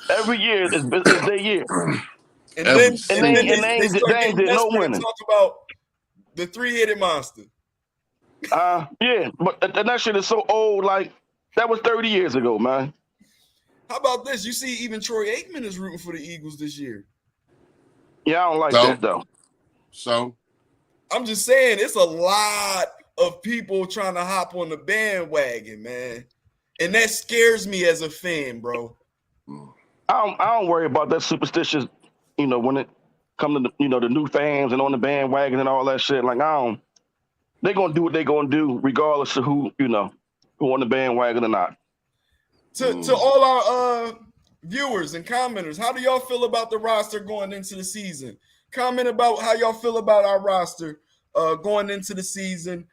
Every year it's their year. And then they start ain't getting did no desperate winning. and talk about the three-headed monster. Yeah, but that shit is so old. Like, that was 30 years ago, man. How about this? You see, even Troy Aikman is rooting for the Eagles this year. Yeah, I don't like that though. So I'm just saying, it's a lot of people trying to hop on the bandwagon, man, and that scares me as a fan, bro. I don't worry about that superstitious, when it comes to the new fans and on the bandwagon and all that shit. Like, they're gonna do what they're gonna do, regardless of who on the bandwagon or not. To all our viewers and commenters, how do y'all feel about the roster going into the season? Comment about how y'all feel about our roster going into the season.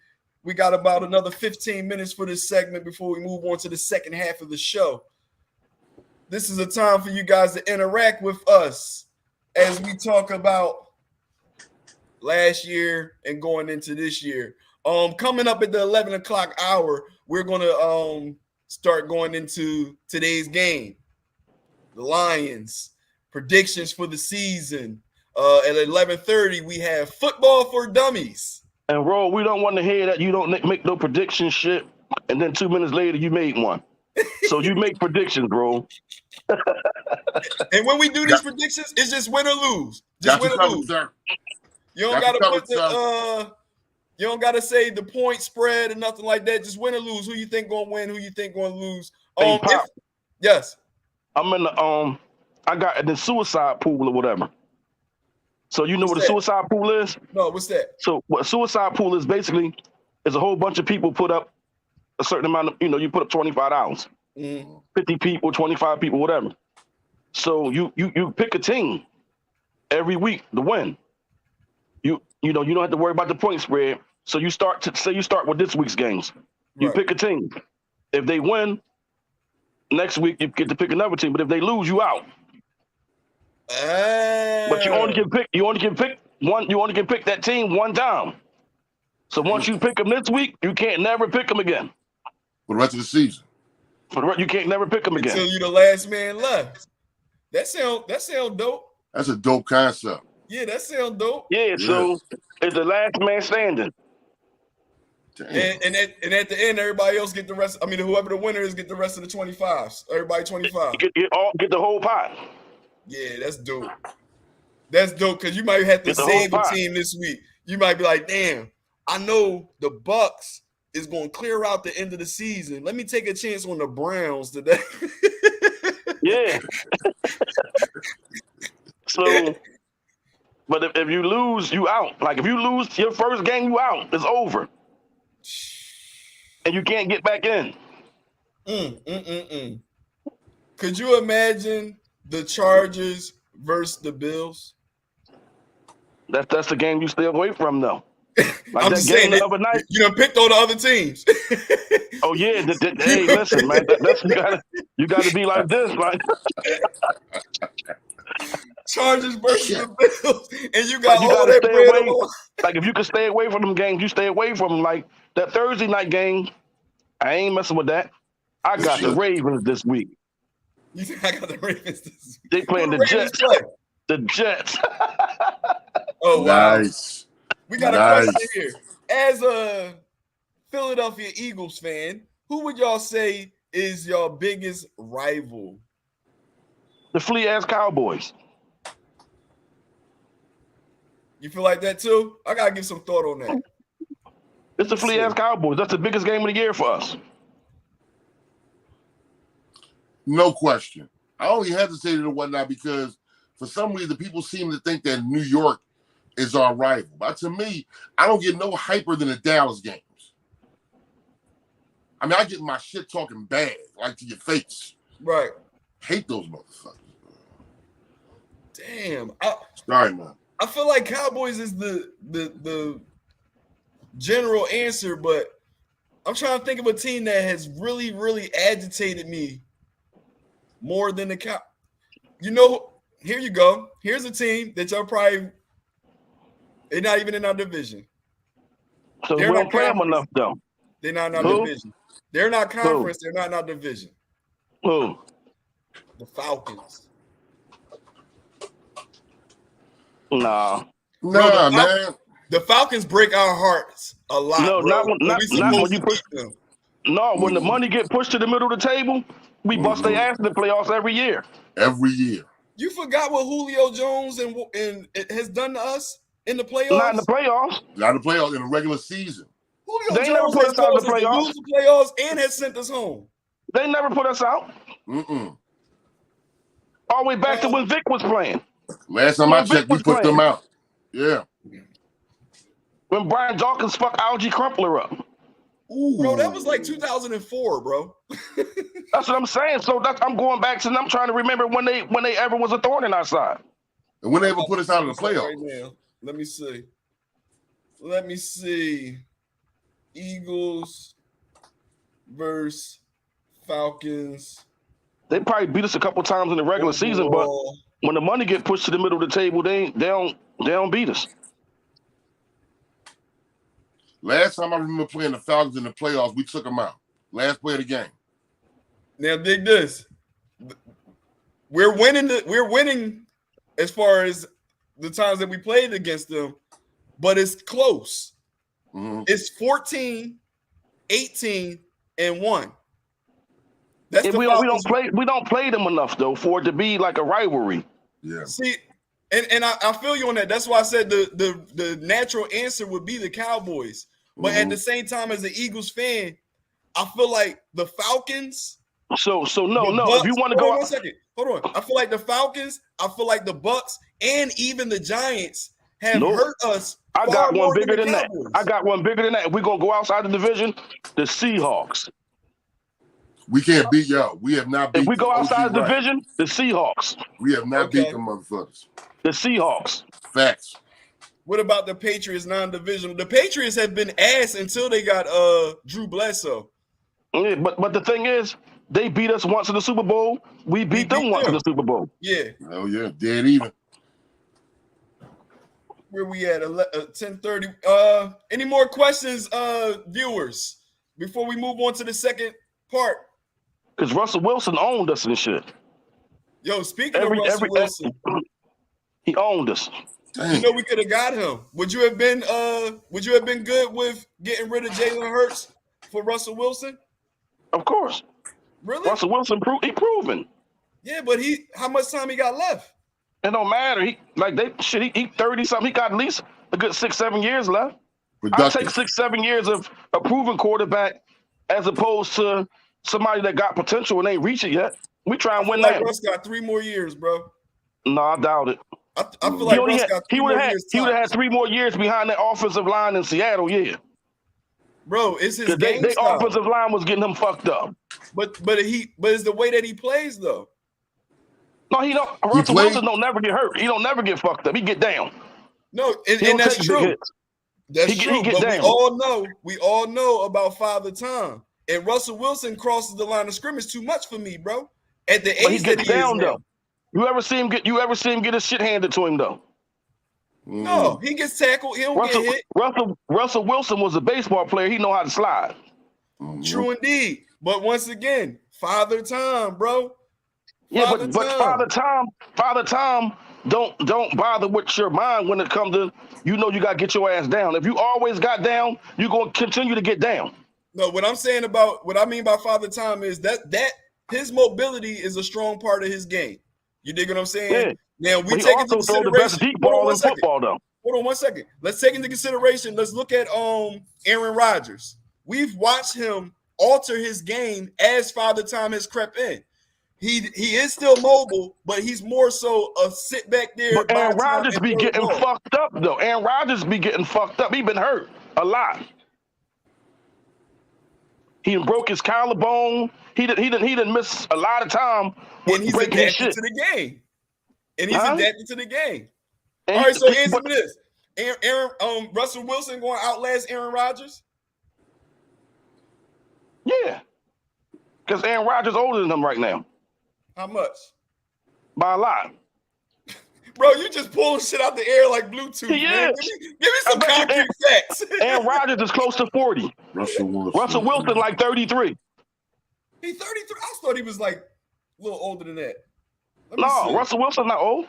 We got about another 15 minutes for this segment before we move on to the second half of the show. This is a time for you guys to interact with us as we talk about last year and going into this year. Coming up at the 11 o'clock hour, we're going to start going into today's game. The Lions, predictions for the season. At 11:30, we have football for dummies. And Ro, we don't want to hear that you don't make no prediction shit, and then 2 minutes later you made one. So you make predictions, bro. And when we do these predictions, it's just win or lose. Just win or lose. Sir. You don't gotta put you don't gotta say the point spread and nothing like that. Just win or lose. Who you think gonna win? Who you think gonna lose? Hey, Pop, yes. I'm in the I got the suicide pool or whatever. So you know what a suicide pool is? No, what's that? So what a suicide pool is basically is a whole bunch of people put up a certain amount of, you put up $25. 50 people, 25 people, whatever. So you pick a team every week to win. You don't have to worry about the point spread. So you start with this week's games. You pick a team. If they win, next week you get to pick another team. But if they lose, you out. But you only can pick that team one time. So once you pick them this week, you can't never pick them again. For the rest of the season. You can't never pick them again. Until you're the last man left. That sound dope. That's a dope concept. Yeah, that sound dope. Yeah, so it's the last man standing. And at the end, everybody else get the rest. I mean, whoever the winner is get the rest of the 25s. Everybody 25. Get the whole pot. Yeah, that's dope. That's dope because you might have to save a team this week. You might be like, damn, I know the Bucks is going to clear out the end of the season. Let me take a chance on the Browns today. Yeah. So, but if you lose, you out. Like if you lose your first game, you out. It's over, and you can't get back in. Could you imagine the Chargers versus the Bills? That's the game you stay away from, though. Like I'm that just game saying the other night. You done picked all the other teams. Oh yeah, hey, listen, man. That's you gotta be like this, like Chargers versus the Bills, and you got like all that stay bread away. on. Like if you can stay away from them games, you stay away from them. Like that Thursday night game, I ain't messing with that. I got the Ravens this week. You think I got the Ravens this week? They playing the Jets. The Jets. Oh wow! Nice. We got a question here. As a Philadelphia Eagles fan, who would y'all say is your biggest rival? The flea-ass Cowboys. You feel like that too? I gotta give some thought on that. It's the flea-ass Cowboys. That's the biggest game of the year for us. No question. I only hesitated and whatnot because for some reason people seem to think that New York is our rival. But to me, I don't get no hyper than the Dallas games. I mean, I get my shit talking bad, like to your face. Right. Hate those motherfuckers. Damn. Sorry, man. I feel like Cowboys is the general answer, but I'm trying to think of a team that has really, really agitated me more than the Cow. You know, here you go. Here's a team that y'all probably they're not even in our division. So we don't play them enough, though. They're not in our division. They're not conference. They're not in our division. Who? The Falcons. Nah. Nah, man. The Falcons break our hearts a lot. No, bro. not when you push them. No, when the money get pushed to the middle of the table, we bust their ass in the playoffs every year. Every year. You forgot what Julio Jones and it has done to us in the playoffs? Not in the playoffs. Not in the playoffs, in the regular season. Julio They never Jones put has us out caused of the us to playoffs. lose the playoffs and has sent us home. They never put us out. All the way back to when Vic was playing. Last time I checked, we put them out. Yeah. When Brian Dawkins fucked Algie Crumpler up. Ooh. Bro, that was like 2004, bro. That's what I'm saying. So I'm going back to I'm trying to remember when they ever was a thorn in our side. And when they ever put us out of the playoffs. Right now. Let me see. Eagles versus Falcons. They probably beat us a couple times in the regular season, but when the money get pushed to the middle of the table, they don't beat us. Last time I remember playing the Falcons in the playoffs, we took them out. Last play of the game. Now dig this. We're winning as far as the times that we played against them, but it's close. It's 14, 18, and 1. That's we don't play them enough though for it to be like a rivalry. Yeah. See, and I feel you on that. That's why I said the natural answer would be the Cowboys. But at the same time, as an Eagles fan, I feel like the Falcons. So no. Bucks, if you want to go, 1 second. Hold on. I feel like the Falcons. I feel like the Bucks and even the Giants have hurt us. I got one bigger than that. If we're gonna go outside the division, the Seahawks. We can't beat y'all. We have not beat If we go outside the right. division, the Seahawks. We have not beat them motherfuckers. The Seahawks. Facts. What about the Patriots non-divisional? The Patriots have been ass until they got Drew Bledsoe. Yeah, but the thing is, they beat us once in the Super Bowl. We beat them once in the Super Bowl. Yeah. Oh yeah, dead even. Where we at? 10:30. Any more questions, viewers, before we move on to the second part? Because Russell Wilson owned us and shit. Yo, speaking of Russell Wilson, he owned us. You know we could have got him. Would you have been good with getting rid of Jalen Hurts for Russell Wilson? Of course. Really? Russell Wilson proven. Yeah, but how much time he got left? It don't matter. He 30 something. He got at least a good 6-7 years left. I'll take 6-7 years of a proven quarterback as opposed to somebody that got potential and ain't reach it yet. We try and win like now. Russ got 3 more years, bro. No, I doubt it. I feel like Russ got 3 more years. He would have had 3 more years behind that offensive line in Seattle, yeah. Bro, it's his game they style. offensive line was getting him fucked up. But it's the way that he plays though. No, he don't. Russell Wilson don't never get hurt. He don't never get fucked up. He get down. No, and that's true. That's true. He but down. we all know about Father Time. And Russell Wilson crosses the line of scrimmage too much for me, bro. At the age that he down is though. now. You ever see him get his shit handed to him though? No, he gets tackled. He don't get hit. Russell Wilson was a baseball player. He know how to slide. True indeed. But once again, Father Time, bro. Yeah, but Father Time don't bother with your mind when it comes to you gotta get your ass down. If you always got down, you're gonna continue to get down. No, what I mean by Father Time is that his mobility is a strong part of his game. You dig what I'm saying? Yeah. Now we take into consideration the best deep ball in football though. Hold on 1 second. Let's take into consideration. Let's look at Aaron Rodgers. We've watched him alter his game as Father Time has crept in. He is still mobile, but he's more so a sit back there. But Aaron Rodgers be getting fucked up though. Aaron Rodgers be getting fucked up. He been hurt a lot. He broke his collarbone. He didn't miss a lot of time. And he's adapted to the game. All right, so answer me this: Russell Wilson going to outlast Aaron Rodgers? Yeah, because Aaron Rodgers older than him right now. How much? By a lot. Bro, you just pulling shit out the air like Bluetooth. He man. is. Give me some concrete facts. Aaron Rodgers is close to 40. Russell Wilson like 33. He's 33. I thought he was like a little older than that. No, Russell Wilson not old.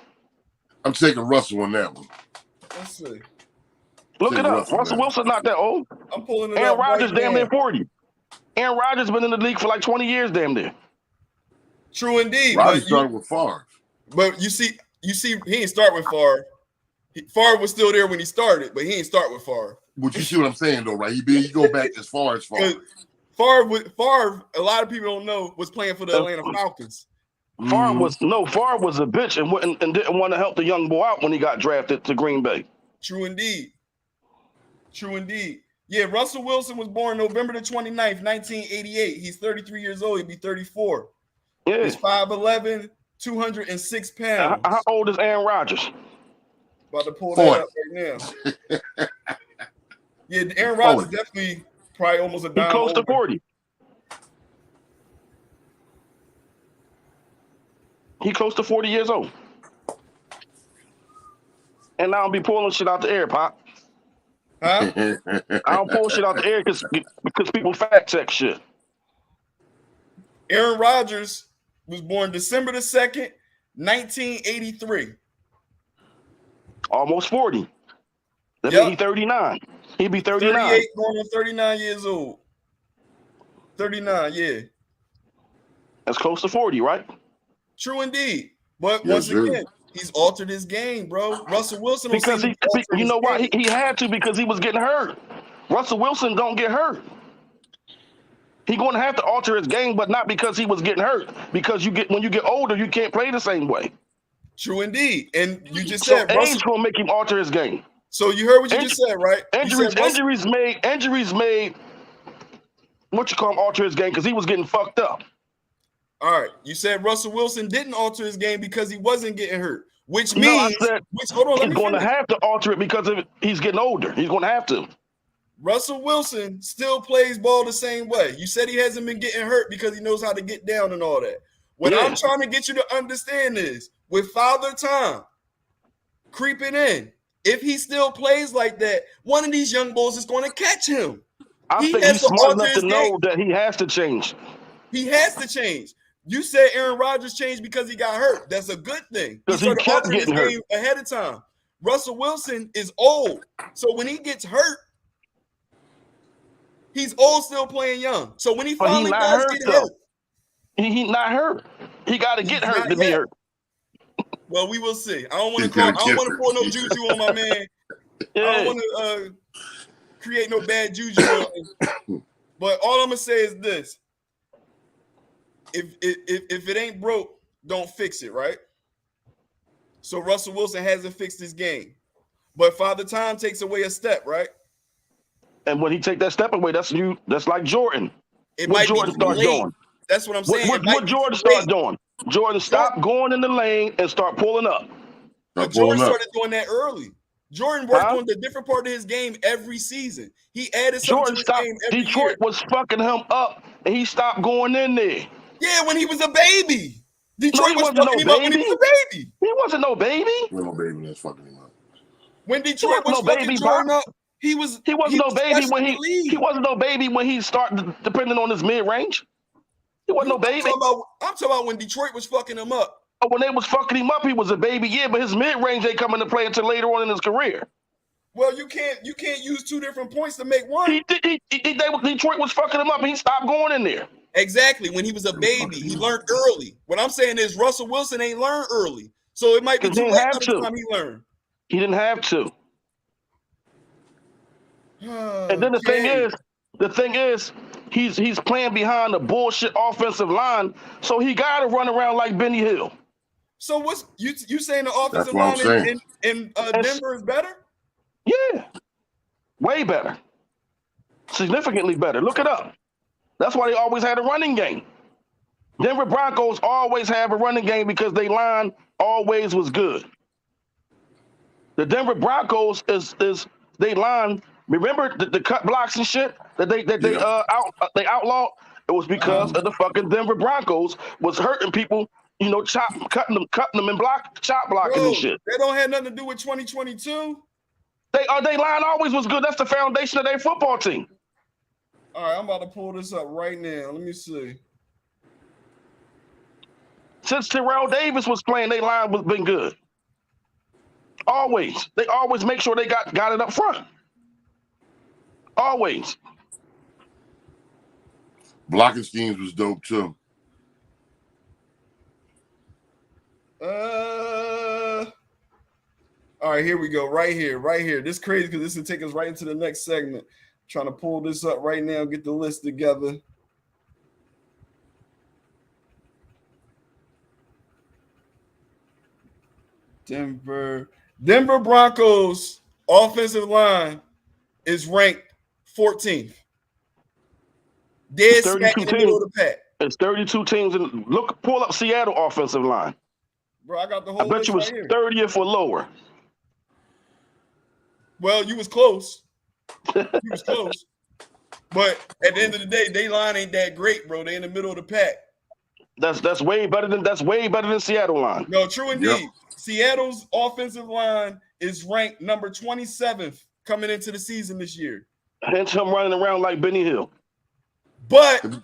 I'm taking Russell on that one. Let's see. Look it up. Russell Wilson not that old. I'm pulling it Aaron up. Rodgers right damn now. near 40. Aaron Rodgers been in the league for like 20 years damn near. True indeed. Rodgers started with Favre. But you see, he didn't start with Favre. Favre was still there when he started, but he didn't start with Favre. But you see what I'm saying, though, right? You go back as far as Favre. Favre, a lot of people don't know, was playing for the Atlanta Falcons. Favre was a bitch and didn't want to help the young boy out when he got drafted to Green Bay. True indeed. Yeah, Russell Wilson was born November the 29th, 1988. He's 33 years old. He'd be 34. Yeah. He's 5'11", 206 pounds. How old is Aaron Rodgers? About to pull that up right now. Yeah, Aaron Rodgers definitely probably almost a dime. He's close older. to 40. He close to 40 years old. And I don't be pulling shit out the air, Pop. Huh? I don't pull shit out the air because people fact check shit. Aaron Rodgers was born December the 2nd, 1983. Almost 40. That means he's 39. He'd be 39. 38 going on 39 years old. 39, yeah. That's close to 40, right? True indeed. But once again, he's altered his game, bro. Russell Wilson because you know why? He had to because he was getting hurt. Russell Wilson don't get hurt. He's going to have to alter his game, but not because he was getting hurt. Because when you get older, you can't play the same way. True indeed. And you just said age will make him alter his game. So you heard what you just said, right? Injuries made what you call him alter his game because he was getting fucked up. All right. You said Russell Wilson didn't alter his game because he wasn't getting hurt. Which means hold on, he's going to have to alter it because he's getting older. He's going to have to. Russell Wilson still plays ball the same way. You said he hasn't been getting hurt because he knows how to get down and all that. What I'm trying to get you to understand is with Father Time creeping in, if he still plays like that, one of these young bulls is going to catch him. I think he's smart enough to know that he has to change. He has to change. You said Aaron Rodgers changed because he got hurt. That's a good thing. Because he kept getting hurt ahead of time. Russell Wilson is old. So when he gets hurt, he's old still playing young. So when he finally does get hurt, he's not hurt. He got to get hurt to be hurt. Well, we will see. I don't want to pull no juju on my man. I don't want to create no bad juju on him. But all I'm gonna say is this: if it ain't broke, don't fix it, right? So Russell Wilson hasn't fixed his game, but Father Time takes away a step, right? And when he take that step away, that's like Jordan. It What might Jordan be start late. doing? That's what I'm saying. What Jordan start doing? Jordan stop going in the lane and start pulling up. But Jordan started doing that early. Jordan worked on the different part of his game every season. He added something to his game every Detroit year. was fucking him up, and he stopped going in there. Yeah, when he was a baby. Detroit was wasn't fucking him no up when he baby. was a baby. He wasn't no baby. He wasn't no baby that's fucking him up. When Detroit was fucking Jordan up, he wasn't no baby when he wasn't no baby when he started depending on his mid range. He wasn't no baby. I'm talking about when Detroit was fucking him up. Oh, when they was fucking him up, he was a baby, yeah, but his mid range ain't come into play until later on in his career. Well, you can't use two different points to make one. Detroit was fucking him up, and he stopped going in there. Exactly. When he was a baby, he learned early. What I'm saying is Russell Wilson ain't learned early, so it might be too late by the time he learned. He didn't have to. And then the thing is, he's playing behind a bullshit offensive line, so he got to run around like Benny Hill. So what's you saying the offensive line in Denver is better? Yeah, way better, significantly better. Look it up. That's why they always had a running game. Denver Broncos always have a running game because their line always was good. The Denver Broncos is they line. Remember the cut blocks and shit that they outlawed? It was because of the fucking Denver Broncos was hurting people, cutting them and chop blocking and shit. They don't have nothing to do with 2022. They line always was good. That's the foundation of their football team. All right, I'm about to pull this up right now. Let me see. Since Terrell Davis was playing, their line was been good. Always. They always make sure they got it up front. Always. Blocking schemes was dope too. All right, here we go. Right here. This is crazy because this will take us right into the next segment. I'm trying to pull this up right now, get the list together. Denver Broncos offensive line is ranked 14th. Dead smack in the middle of the pack. It's 32 teams. And pull up Seattle offensive line. Bro, I got the whole I bet list you was right 30th or lower. Well, you was close. You was close. But at the end of the day, they line ain't that great, bro. They in the middle of the pack. That's way better than Seattle line. No, true indeed. Yep. Seattle's offensive line is ranked number 27th coming into the season this year. Hence him running around like Benny Hill. But back to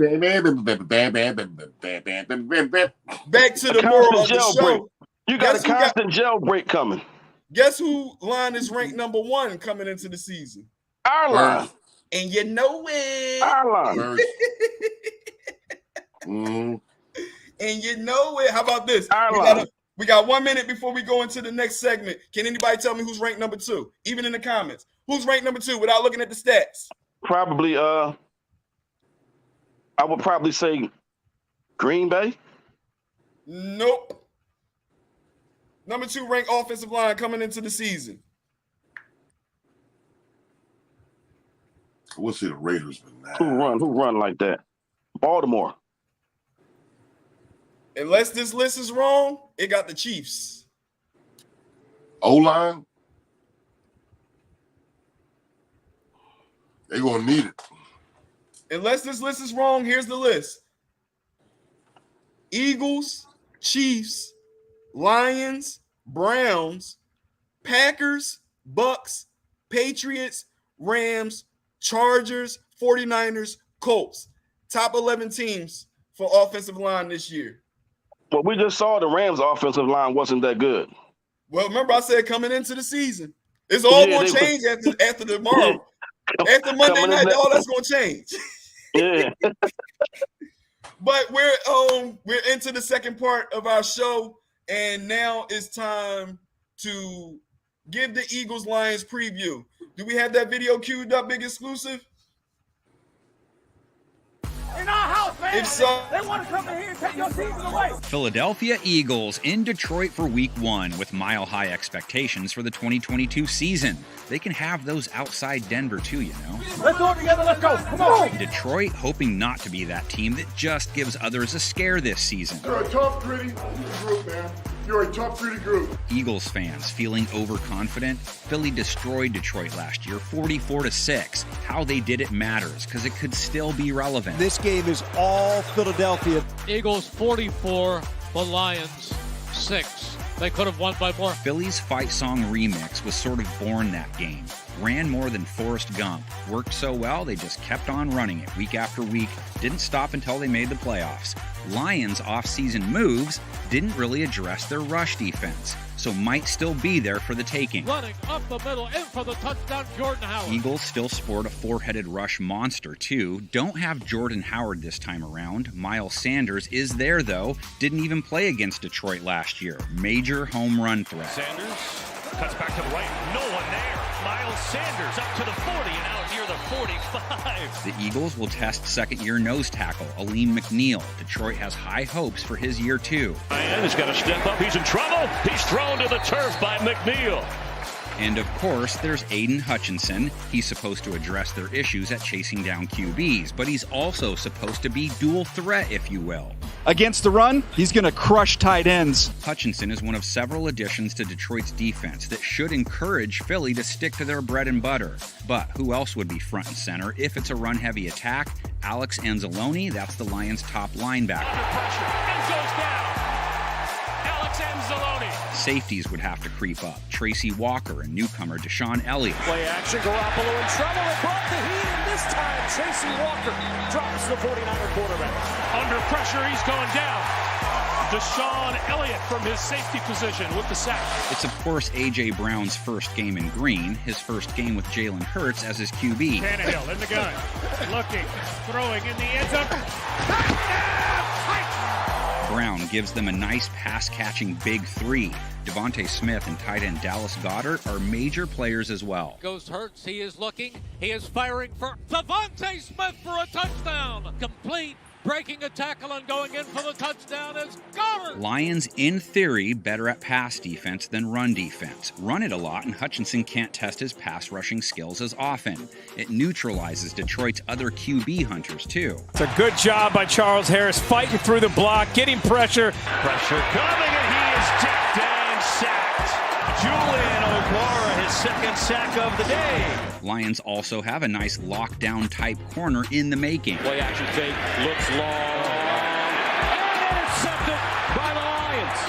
the moral of the show. You got a constant jailbreak coming. Guess who line is ranked number 1 coming into the season? Our line. And you know it. Our line. And you know it. How about this? We got 1 minute before we go into the next segment. Can anybody tell me who's ranked number 2? Even in the comments. Who's ranked number 2 without looking at the stats? Probably, I would probably say Green Bay. Nope. Number 2 ranked offensive line coming into the season. We'll see the Raiders. But Who run like that? Baltimore. Unless this list is wrong, it got the Chiefs. O-line? They're going to need it. Unless this list is wrong, here's the list. Eagles, Chiefs, Lions, Browns, Packers, Bucks, Patriots, Rams, Chargers, 49ers, Colts. Top 11 teams for offensive line this year. Well, we just saw the Rams' offensive line wasn't that good. Well, remember I said coming into the season. It's all going to change after tomorrow. After Monday night, all that's going to change. Yeah. But we're into the second part of our show, and now it's time to give the Eagles-Lions preview. Do we have that video queued up, Big Exclusive? In our house, man. If so, they want to come in here and take your season away. Philadelphia Eagles in Detroit for Week 1 with mile-high expectations for the 2022 season. They can have those outside Denver too, you know. Let's go together. Let's go. Come on. Detroit hoping not to be that team that just gives others a scare this season. You're a tough, gritty group, man. You're a tough, gritty group. Eagles fans feeling overconfident. Philly destroyed Detroit last year, 44-6. How they did it matters because it could still be relevant. This game is all Philadelphia. Eagles 44, the Lions 6. They could have won by more. Philly's fight song remix was sort of born that game. Ran more than Forrest Gump. Worked so well, they just kept on running it week after week. Didn't stop until they made the playoffs. Lions' off-season moves didn't really address their rush defense, so might still be there for the taking. Running up the middle, in for the touchdown, Jordan Howard. Eagles still sport a four-headed rush monster, too. Don't have Jordan Howard this time around. Miles Sanders is there, though. Didn't even play against Detroit last year. Major home run threat. Sanders cuts back to the right. No one there. Miles Sanders up to the 40 and out near the 45. The Eagles will test second-year nose tackle Aleem McNeil. Detroit has high hopes for his year, too. And he's got to step up. He's in trouble. He's thrown to the turf by McNeil. And of course, there's Aiden Hutchinson. He's supposed to address their issues at chasing down QBs, but he's also supposed to be dual threat, if you will. Against the run, he's going to crush tight ends. Hutchinson is one of several additions to Detroit's defense that should encourage Philly to stick to their bread and butter. But who else would be front and center if it's a run-heavy attack? Alex Anzalone, that's the Lions' top linebacker. Under pressure and goes down. Alex Anzalone. Safeties would have to creep up. Tracy Walker and newcomer Deshaun Elliott. Play action, Garoppolo in trouble. It brought the heat, and this time Tracy Walker drops the 49er quarterback. Under pressure, he's going down. Deshaun Elliott from his safety position with the sack. It's, of course, A.J. Brown's first game in green, his first game with Jalen Hurts as his QB. Tannehill in the gun, looking, throwing in the end zone. Brown gives them a nice pass-catching big three. Devontae Smith and tight end Dallas Goedert are major players as well. Goes Hurts, he is looking, he is firing for Devontae Smith for a touchdown. Complete, breaking a tackle and going in for the touchdown is Goedert. Lions, in theory, better at pass defense than run defense. Run it a lot, and Hutchinson can't test his pass rushing skills as often. It neutralizes Detroit's other QB hunters, too. It's a good job by Charles Harris, fighting through the block, getting pressure. Pressure coming, and he is tapped and sacked. Julian Okwara, his second sack of the day. Lions also have a nice lockdown-type corner in the making. Play action fake, looks long, and intercepted by the Lions.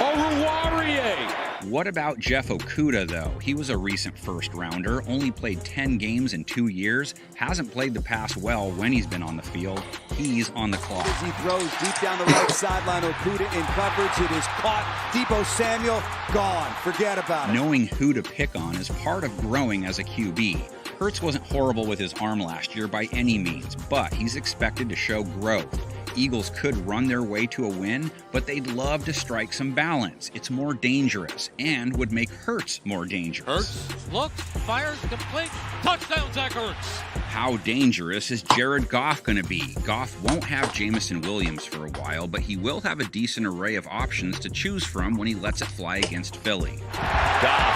Oruwariye. What about Jeff Okudah, though? He was a recent first-rounder, only played 10 games in 2 years, hasn't played the pass well when he's been on the field. He's on the clock. As he throws deep down the right sideline, Okudah in coverage. It is caught. Debo Samuel, gone. Forget about it. Knowing who to pick on is part of growing as a QB. Hurts wasn't horrible with his arm last year by any means, but he's expected to show growth. Eagles could run their way to a win, but they'd love to strike some balance. It's more dangerous and would make Hurts more dangerous. Hurts looks, fires, complete, touchdown, Zach Hurts. How dangerous is Jared Goff going to be? Goff won't have Jameson Williams for a while, but he will have a decent array of options to choose from when he lets it fly against Philly. Goff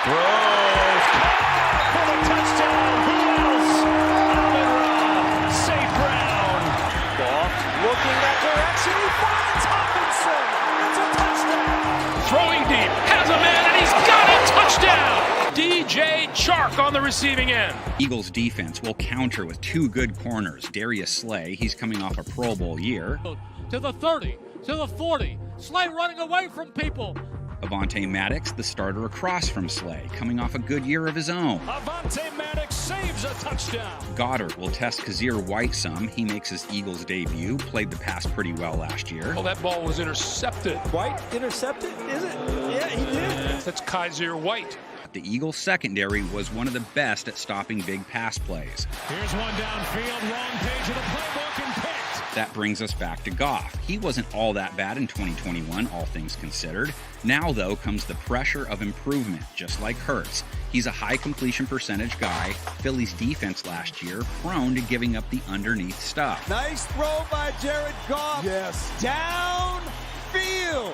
throws for the touchdown. Who else? Amon-Ra, St. Brown. Goff looking that direction. He finds Hopkinson. It's a touchdown. Throwing deep, has a man, and he's got a touchdown. DJ Chark on the receiving end. Eagles defense will counter with two good corners. Darius Slay, he's coming off a Pro Bowl year. To the 30, to the 40. Slay running away from people. Avonte Maddox, the starter across from Slay, coming off a good year of his own. Avonte Maddox saves a touchdown. Goddard will test Kazir White some. He makes his Eagles debut, played the pass pretty well last year. Oh, that ball was intercepted. White intercepted, is it? Yeah, he did. That's Kaiser White. The Eagles secondary was one of the best at stopping big pass plays. Here's one downfield, wrong page of the playbook and picked. That brings us back to Goff. He wasn't all that bad in 2021, all things considered. Now, though, comes the pressure of improvement, just like Hurts. He's a high completion percentage guy. Philly's defense last year, prone to giving up the underneath stuff. Nice throw by Jared Goff. Yes. Downfield.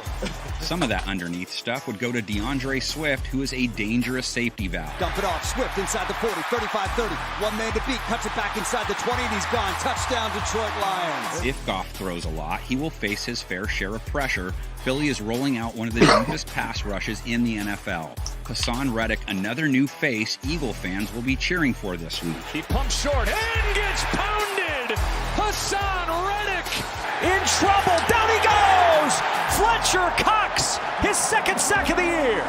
Some of that underneath stuff would go to DeAndre Swift, who is a dangerous safety valve. Dump it off. Swift inside the 40, 35-30. One man to beat. Cuts it back inside the 20, and he's gone. Touchdown, Detroit Lions. If Goff throws a lot, he will face his fair share of pressure. Philly is rolling out one of the deepest pass rushes in the NFL. Hassan Reddick, another new face Eagle fans will be cheering for this week. He pumps short and gets pounded. Hassan Reddick in trouble. Down he goes. Fletcher Cox, his second sack of the year.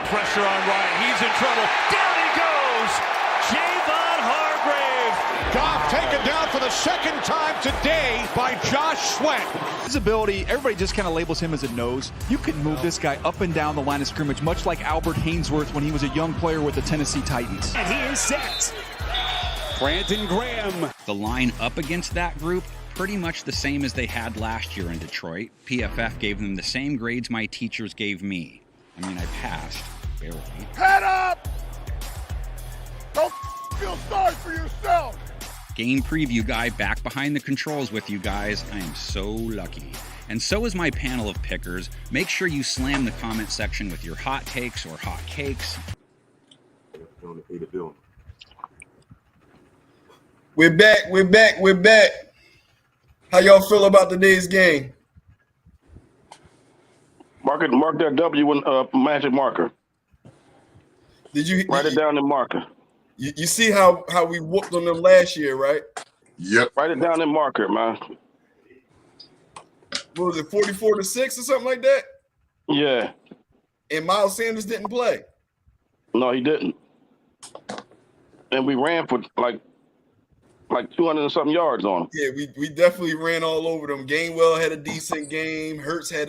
Pressure on Ryan. He's in trouble. Down he goes. Javon Hargrave. Goff taken down for the second time today by Josh Sweat. His ability, everybody just kind of labels him as a nose. You can move this guy up and down the line of scrimmage, much like Albert Haynesworth when he was a young player with the Tennessee Titans. And he is set. Brandon Graham. The line up against that group, pretty much the same as they had last year in Detroit. PFF gave them the same grades my teachers gave me. I mean, I passed, barely. Head up! Don't feel sorry for yourself. Game preview guy back behind the controls with you guys. I am so lucky. And so is my panel of pickers. Make sure you slam the comment section with your hot takes or hot cakes. We're back. How y'all feel about today's game? Mark that W in magic marker. Did you write it down in marker? You see how we whooped on them last year, right? Yep. Write it down in marker, man. What was it, 44-6 or something like that? Yeah. And Miles Sanders didn't play. No, he didn't. And we ran for like 200 and something yards on him. Yeah, we definitely ran all over them. Gainwell had a decent game. Hurts had a